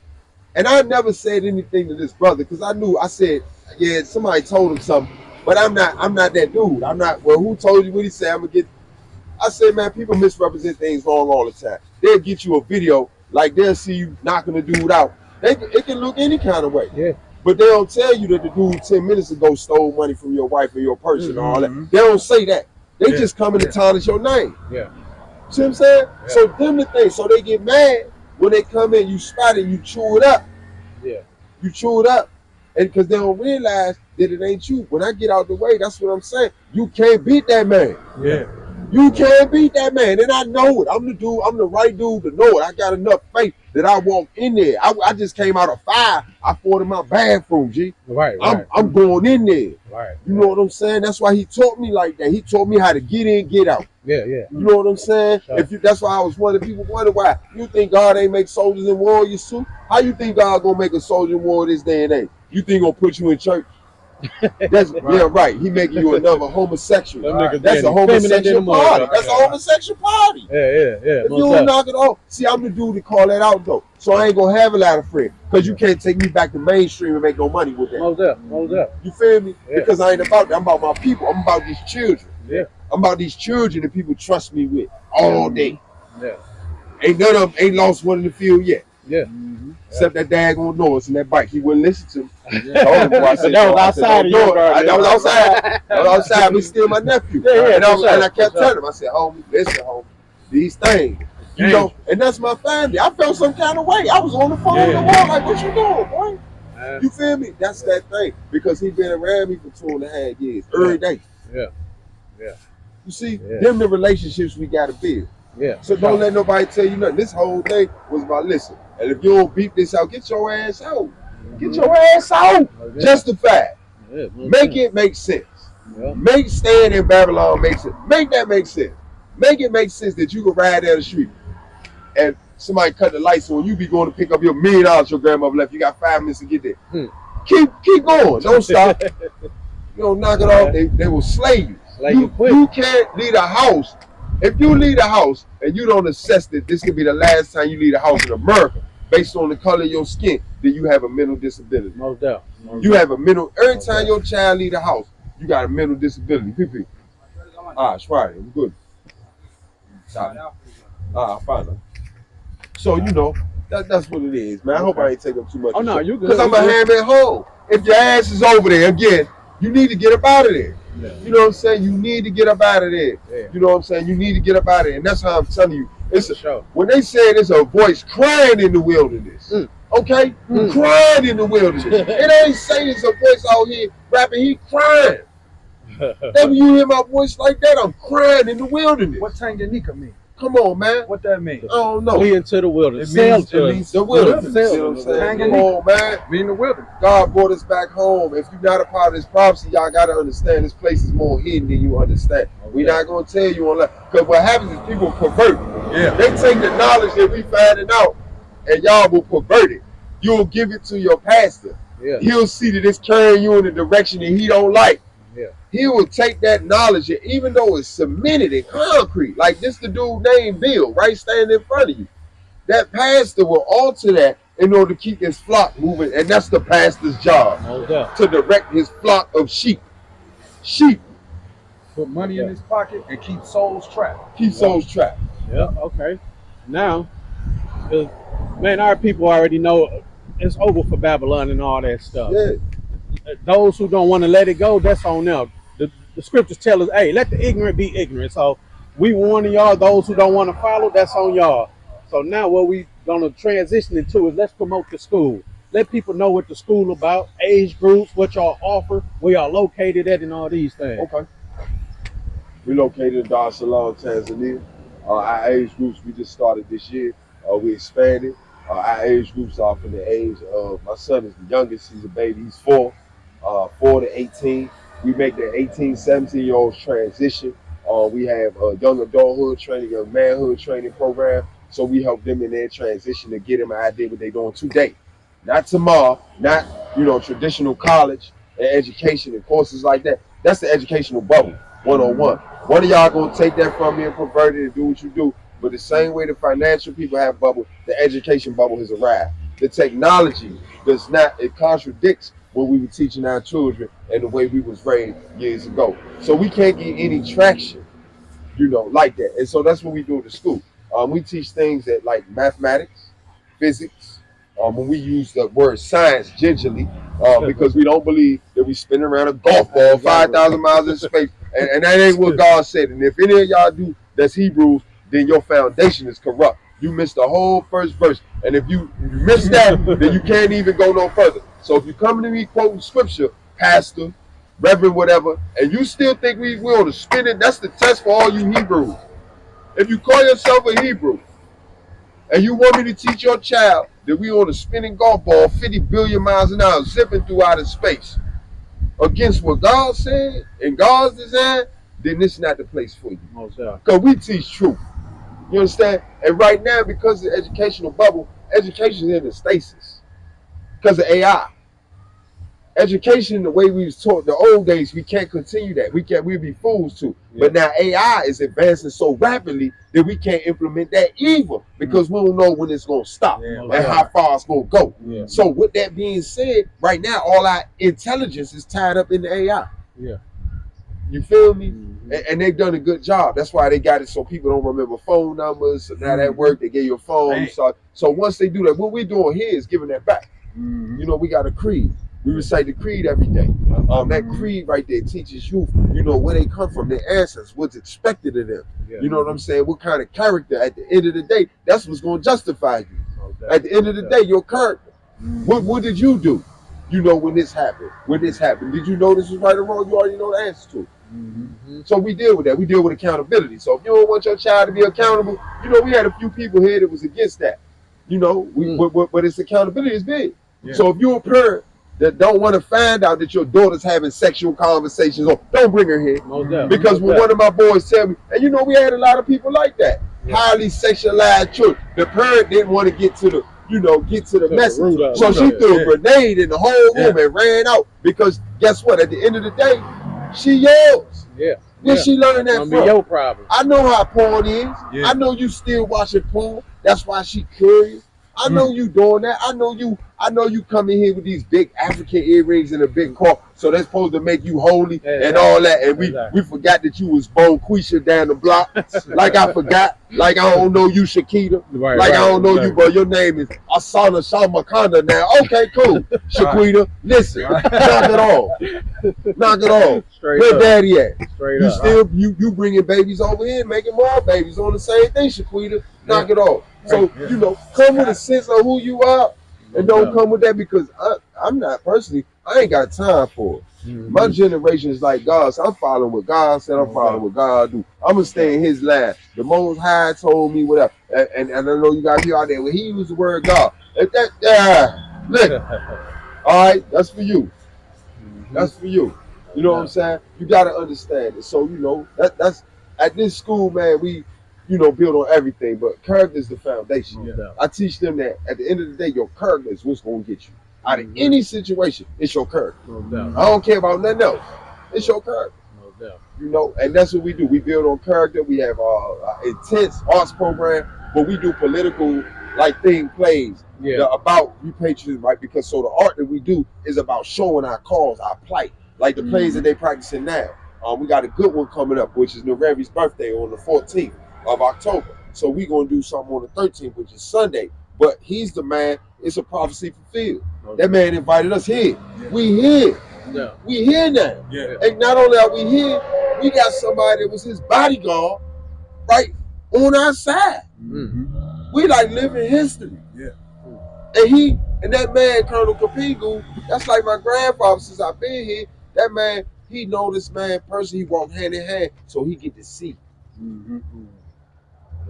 And I never said anything to this brother because I said, yeah, somebody told him something, but I'm not that dude. I'm not, well, who told you what he said? I said, man, people misrepresent things wrong all the time. They'll get you a video, like they'll see you knocking the dude out. It can look any kind of way. But they don't tell you that the dude 10 minutes ago stole money from your wife or your purse and all that. They don't say that. They just come in and tarnish your name. See what I'm saying? So them the thing. So they get mad when they come in, you spot it, you chew it up. You chew it up. And because they don't realize that it ain't you. When I get out the way, that's what I'm saying. You can't beat that man. You can't beat that man. And I know it. I'm the right dude to know it. I got enough faith that I walked in there. I just came out of fire. I fought in my bathroom, G. I'm going in there. You know what I'm saying? That's why he taught me like that. He taught me how to get in, get out. You know what I'm saying? That's why I was one of the people wonder why you think God ain't make soldiers and warriors too. How you think God gonna make a soldier and warrior this day and age? You think gonna put you in church? That's yeah, right. He making you another homosexual. Them niggas That's being a homosexual effeminate in the party. motherfucker. That's a homosexual party. Yeah. If Most you don't definitely. knock it off, see, I'm the dude to call that out though. So I ain't gonna have a lot of friends because you can't take me back to mainstream and make no money with that. Most definitely. You feel me? Yeah. Because I ain't about that. I'm about my people. I'm about these children. Yeah. I'm about these children that people trust me with all day. Yeah. Ain't none of them ain't lost one in the field yet. Yeah. Except that daggone Norris and that bike. He wouldn't listen to me. Yeah. Told him, boy, I said, That was "No," I said, outside "Don't of do your it." garden. That was outside. That was outside, but he's still my nephew. Yeah, and for sure, I kept for telling him, I said, homie, listen, homie, these things. You know, and that's my family. I felt some kind of way. I was on the phone with the wall, like, what you doing, boy? You feel me? That's that thing. Because he been around me for 2.5 years, every day. Yeah. You see, Yeah. them the relationships we gotta build. Yeah. So don't let nobody tell you nothing. This whole thing was about listen. And if you don't beat this out, get your ass out. Get your ass out. Justify it. Yeah, Make it make sense. Yeah. Make staying in Babylon make sense. Make that make sense. Make it make sense that you can ride down the street and somebody cut the lights on. You be going to pick up your $1 million your grandmother left. You got 5 minutes to get there. Keep going. Don't stop. You don't knock it off. They will slay you. You can't leave a house. If you leave a house and you don't assess that this could be the last time you leave a house in America based on the color of your skin, then you have a mental disability. Most definitely. You have a mental, every time your child leave the house, you got a mental disability. PP. It's Friday. I'm good. Fine. So, you know, that's what it is, man. I hope I ain't taking up too much. Oh, no, you good. Because I'm a hammer home. If your ass is over there again, you need to get up out of there. Yeah. You know what I'm saying? You need to get up out of there. Yeah. You know what I'm saying? You need to get up out of there. And that's how I'm telling you. Sure. When they say it's a voice crying in the wilderness, okay? Crying in the wilderness. It ain't saying it's a voice out here rapping, he crying. Then you hear my voice like that, I'm crying in the wilderness. What Tanganyika mean? Come on, man. What that mean? I don't know. Flee into the wilderness. It means The wilderness. wilderness. See what I'm saying? Tanganyika. Come on, man. Mean the wilderness. God brought us back home. If you're not a part of this prophecy, y'all got to understand this place is more hidden than you understand. We're not going to tell you on that. Because what happens is people pervert. Yeah. They take the knowledge that we finding out and y'all will pervert it. You'll give it to your pastor. Yeah. He'll see that it's carrying you in a direction that he don't like. Yeah. He will take that knowledge, and even though it's cemented in concrete, like this the dude named Bill, right, standing in front of you. That pastor will alter that in order to keep his flock moving, and that's the pastor's job, to direct his flock of sheep. Put money in his pocket and keep souls trapped. Keep souls trapped. Yeah, okay. Now, man, our people already know it's over for Babylon and all that stuff. Yeah. Those who don't want to let it go, that's on them. The scriptures tell us, hey, let the ignorant be ignorant. So we warning y'all, those who don't want to follow, that's on y'all. So now what we gonna transition into is let's promote the school. Let people know what the school about, age groups, what y'all offer, where y'all located at, and all these things. Okay. We located in Dar es Salaam, Tanzania. Our age groups we just started this year. We expanded. Our age groups are from the age of, my son is the youngest, he's a baby, he's 4 to 18. We make the 18, 17-year-olds transition. We have a young adulthood training, a manhood training program. So we help them in their transition to get them an idea what they're doing today. Not tomorrow, not, traditional college and education and courses like that. That's the educational bubble, 101. One of y'all gonna take that from me and pervert it and do what you do. But the same way the financial people have bubble, the education bubble has arrived. The technology does not, it contradicts what we were teaching our children and the way we was raised years ago. So we can't get any traction, like that. And so that's what we do at the school. We teach things that like mathematics, physics, when we use the word science gingerly, because we don't believe that we spin around a golf ball 5,000 miles in space. And that ain't what God said. And if any of y'all do that's Hebrews, then your foundation is corrupt. You missed the whole first verse. And if you miss that, then you can't even go no further. So if you come to me quoting scripture, pastor, reverend, whatever, and you still think we will to spin it, that's the test for all you Hebrews. If you call yourself a Hebrew, and you want me to teach your child that we on a spinning golf ball 50 billion miles an hour zipping through outer space against what God said and God's design, then this is not the place for you. Because we teach truth. You understand? And right now, because of the educational bubble, education is in the stasis because of AI. education, the way we was taught the old days, we can't continue that. We'd be fools to. Yeah. But now AI is advancing so rapidly that we can't implement that either because we don't know when it's gonna stop Yeah. and how far it's gonna go. Yeah. So with that being said, right now all our intelligence is tied up in the AI. Yeah. You feel me? Mhm. And they've done a good job. That's why they got it so people don't remember phone numbers. So now that work, they give you a phone. Dang. So once they do that, what we're doing here is giving that back. You know, we got a creed. We recite the creed every day. That creed right there teaches you, you know, where they come from, their ancestors, what's expected of them. Yeah. You know what I'm saying? What kind of character? At the end of the day, that's what's going to justify you. Okay. At the end of the day, your character. What did you do? You know, when this happened. Did you know this was right or wrong? You already know the answer to it. So we deal with that. We deal with accountability. So if you don't want your child to be accountable, you know, we had a few people here that was against that. You know, but it's accountability is big. Yeah. So if you're a parent that don't want to find out that your daughter's having sexual conversations, or don't bring her here. Most definitely. Because when one of my boys tell me, and you know, we had a lot of people like that, highly sexualized children. The parent didn't want to get to the, message. root of it. So she Yeah. threw a grenade in the whole room and ran out because guess what? At the end of the day, she yours. Yeah. Where she learned that Gonna from? be your problem. I know how porn is. Yeah. I know you still watching porn. That's why she curious. I know you doing that. I know you come in here with these big African earrings and a big car, so that's supposed to make you holy and all that. And we forgot that you was Bonquisha down the block. Like I forgot. Like I don't know you, Shakita. Right, Like right, I don't know you, right. but your name is Asana Shamakanda now. Okay, cool. Shaquita, listen, knock it off. Knock it off. Straight Where up. daddy at? Straight You up. still you bringing babies over here, making more babies on the same thing, Shaquita. Knock it off. So you know, come with a sense of who you are, and don't come with that because I'm not personally. I ain't got time for it. Mm-hmm. My generation is like God. So I'm following what God said. I'm following what God do. I'm gonna stay in His line. The Most High told me whatever, and I know you got people out there. When He used the word God, look, all right, that's for you. That's for you. You know what I'm saying? You gotta understand it. So you know that's at this school, man. We, you know, build on everything, but character is the foundation. Yeah. I teach them that at the end of the day, your character is what's gonna get you out of any situation. It's your character. No doubt. I don't care about nothing else. It's your character. No doubt. You know, and that's what we do. We build on character. We have intense arts program, but we do political plays about repatriatism, right? Because so the art that we do is about showing our cause, our plight, like the plays that they practicing now. We got a good one coming up, which is Nereri's birthday on the 14th of October. So we gonna do something on the 13th, which is Sunday. But he's the man. It's a prophecy fulfilled. That man invited us here. We here. Yeah. We here now. Yeah. And not only are we here, we got somebody that was his bodyguard right on our side. We like living history. Yeah. And that man, Colonel Kapingu, that's like my grandfather since I've been here. That man, he know this man personally. He walk hand in hand, so he get to see. You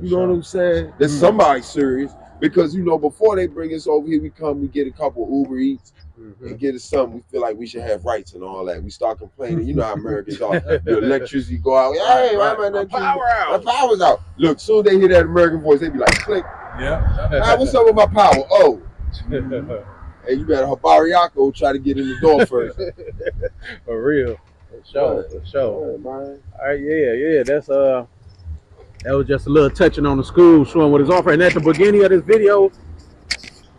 know what I'm saying? That somebody serious. Because, you know, before they bring us over here, we get a couple Uber Eats and get us something. We feel like we should have rights and all that. We start complaining. You know how Americans are. The electricity go out. Hey, my power out. My power's out. Look, soon they hear that American voice, they be like, click. Yeah. Hey, what's up with my power? Oh. And you better Habariako try to get in the door first. For real. For sure. For sure. All right, yeah. That was just a little touching on the school, showing what it's offering. And at the beginning of this video,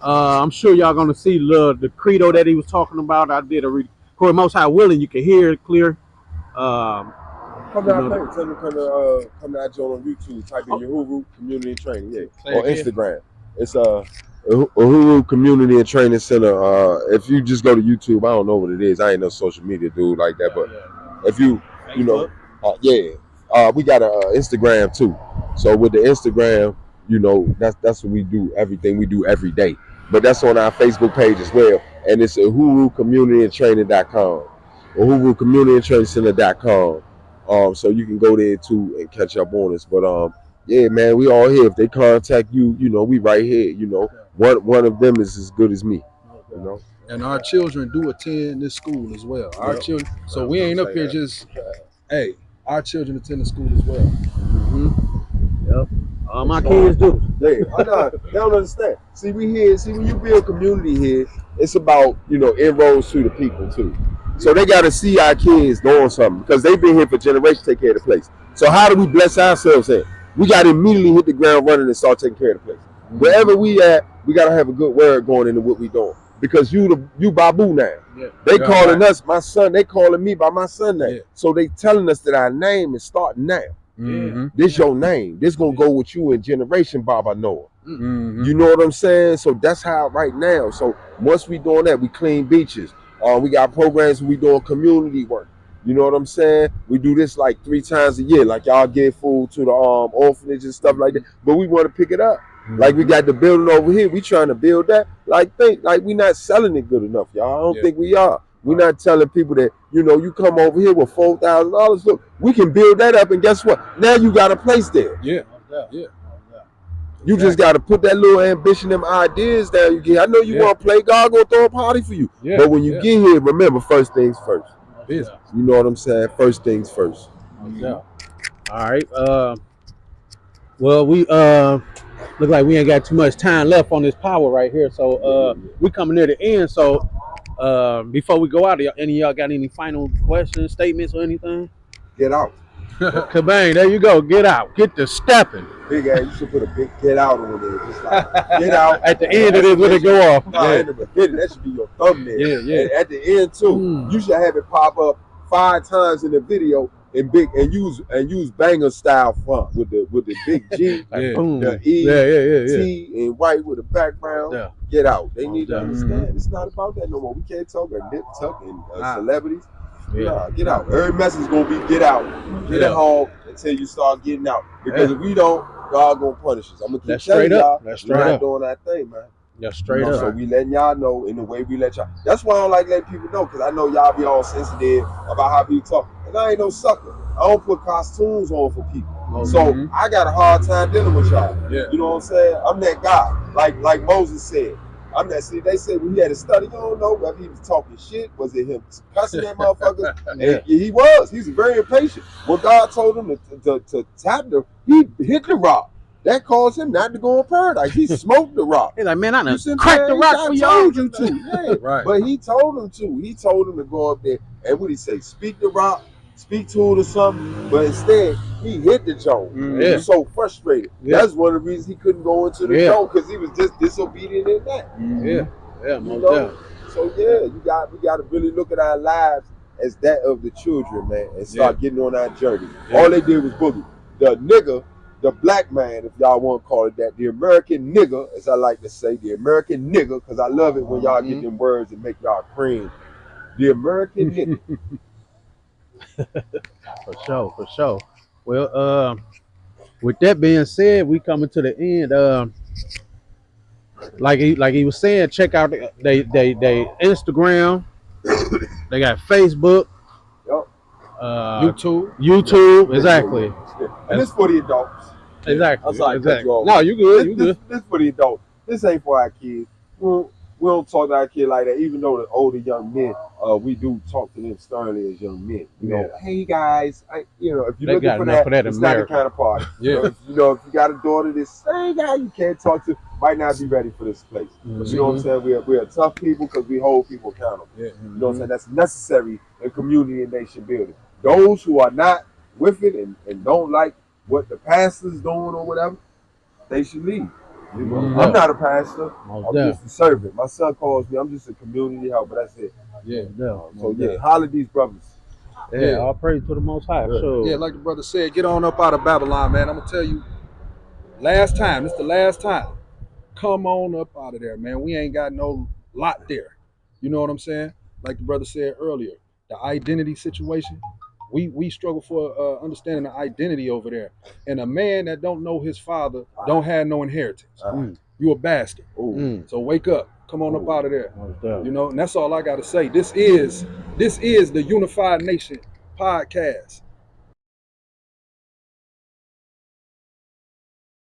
I'm sure y'all gonna see the credo that he was talking about. I did a record. Most High willing, you can hear it clear. Come down, tell them come down, join on YouTube. Type in Uhuru Community Training, or Instagram. It's Uhuru Community and Training Center. If you just go to YouTube, I don't know what it is. I ain't no social media dude like that, but if you know, we got a Instagram too. So with the Instagram, you know, that's what we do. Everything we do every day. But that's on our Facebook page as well, and it's uhurucommunityandtraining.com, uhurucommunityandtrainingcenter.com. So you can go there too and catch up on us. But yeah, man, we all here. If they contact you, you know, we right here. You know, one of them is as good as me. You know. And our children do attend this school as well. Our children. So we ain't up here just, hey, our children attend the school as well. Yep. My kids do. Yeah, I know. They don't understand. See, we here. See, when you build community here, it's about, you know, inroads to the people too. So they got to see our kids doing something because they've been here for generations to take care of the place. So how do we bless ourselves in? We got to immediately hit the ground running and start taking care of the place. Wherever we at, we got to have a good word going into what we doing. Because you Babu now. Yeah. They calling us my son. They calling me by my son name. Yeah. So they telling us that our name is starting now. Mm-hmm. This your name. This gonna go with you in generation, Baba Noah. Mm-hmm. You know what I'm saying? So that's how right now. So once we doing that, we clean beaches. We got programs. We doing community work. You know what I'm saying? We do this like 3 times a year. Like y'all give food to the orphanage and stuff like that. But we want to pick it up. Like we got the building over here, we trying to build that. Like we not selling it good enough, y'all. I don't think we are. We're not telling people that, you know, you come over here with $4,000. Look, we can build that up, and guess what? Now you got a place there. Yeah. You just got to put that little ambition, them ideas down. You get. I know you want to play. God gonna throw a party for you. Yeah. But when you get here, remember, first things first. You know what I'm saying? First things first. Yeah. All right. Well, we look like we ain't got too much time left on this power right here. So we coming near the end. So before we go out, any of y'all got any final questions, statements, or anything? Get out. Kabang, there you go. Get out. Get to stepping. Big ass, you should put a big get out on there. Just like, get out. At the end of it, when it go off. Nah, in the beginning, that should be your thumbnail. Yeah. And at the end too, you should have it pop up 5 times in the video and use banger style font with the big G, the E, T, and white with the background. Yeah. Get out. They need to understand. It's not about that no more. We can't talk about nip tuck and celebrities. Nah, get out. Every message gonna be get out. Get at home until you start getting out. Because if we don't, God gonna punish us. I'm gonna keep telling y'all, we're not doing our thing, man. That's straight up. So we letting y'all know in the way we let y'all. That's why I don't like letting people know, because I know y'all be all sensitive about how people talk. And I ain't no sucker. I don't put costumes on for people. So I got a hard time dealing with y'all. Yeah. You know what I'm saying? I'm that guy. Like Moses said. I'm not saying they said when he had a study, you don't know whether he was talking shit, was it him cussing that motherfucker? And he was. He's very impatient. When God told him to tap the, he hit the rock. That caused him not to go in paradise. He smoked the rock. He's like, man, I done cracked the rock for y'all. I told you to. Yeah. Right. But he told him to. He told him to go up there. And what he say? Speak the rock, speak to it or something. But instead, he hit the joint. He was so frustrated. That's one of the reasons he couldn't go into the joint, because he was just disobedient in that. Yeah, most definitely. So we got to really look at our lives as that of the children, man, and start getting on our journey. All they did was boogie. The nigga, the black man, if y'all want to call it that, the American nigga, as I like to say, the American nigga, because I love it when y'all get them words that make y'all cringe. The American nigga. For sure. Well, with that being said, we coming to the end. Like he was saying, check out they Instagram. They got Facebook. YouTube, exactly. And this for the adults. Exactly. I'm sorry, exactly. You No, you good. This for the adults. This ain't for our kids. We don't talk to our kids like that. Even though the older young men, we do talk to them sternly as young men. You know, hey guys, if you're looking for that, it's not the kind of party. If you got a daughter this same guy you can't talk to, might not be ready for this place. But you know what I'm saying? We're tough people because we hold people accountable. You know what I'm saying? That's necessary in community and nation building. Those who are not with it and don't like what the pastor's doing or whatever, they should leave. You know? I'm not a pastor. I'm just a servant. My son calls me. I'm just a community helper. That's it. Holler these brothers. All praise to the Most High. So, like the brother said, get on up out of Babylon, man. I'm gonna tell you, last time. It's the last time. Come on up out of there, man. We ain't got no lot there. You know what I'm saying? Like the brother said earlier, the identity situation. We struggle for understanding the identity over there. And a man that don't know his father don't have no inheritance. You a bastard. So wake up. Come on up out of there. You know, and that's all I got to say. This is the Unified Nation podcast.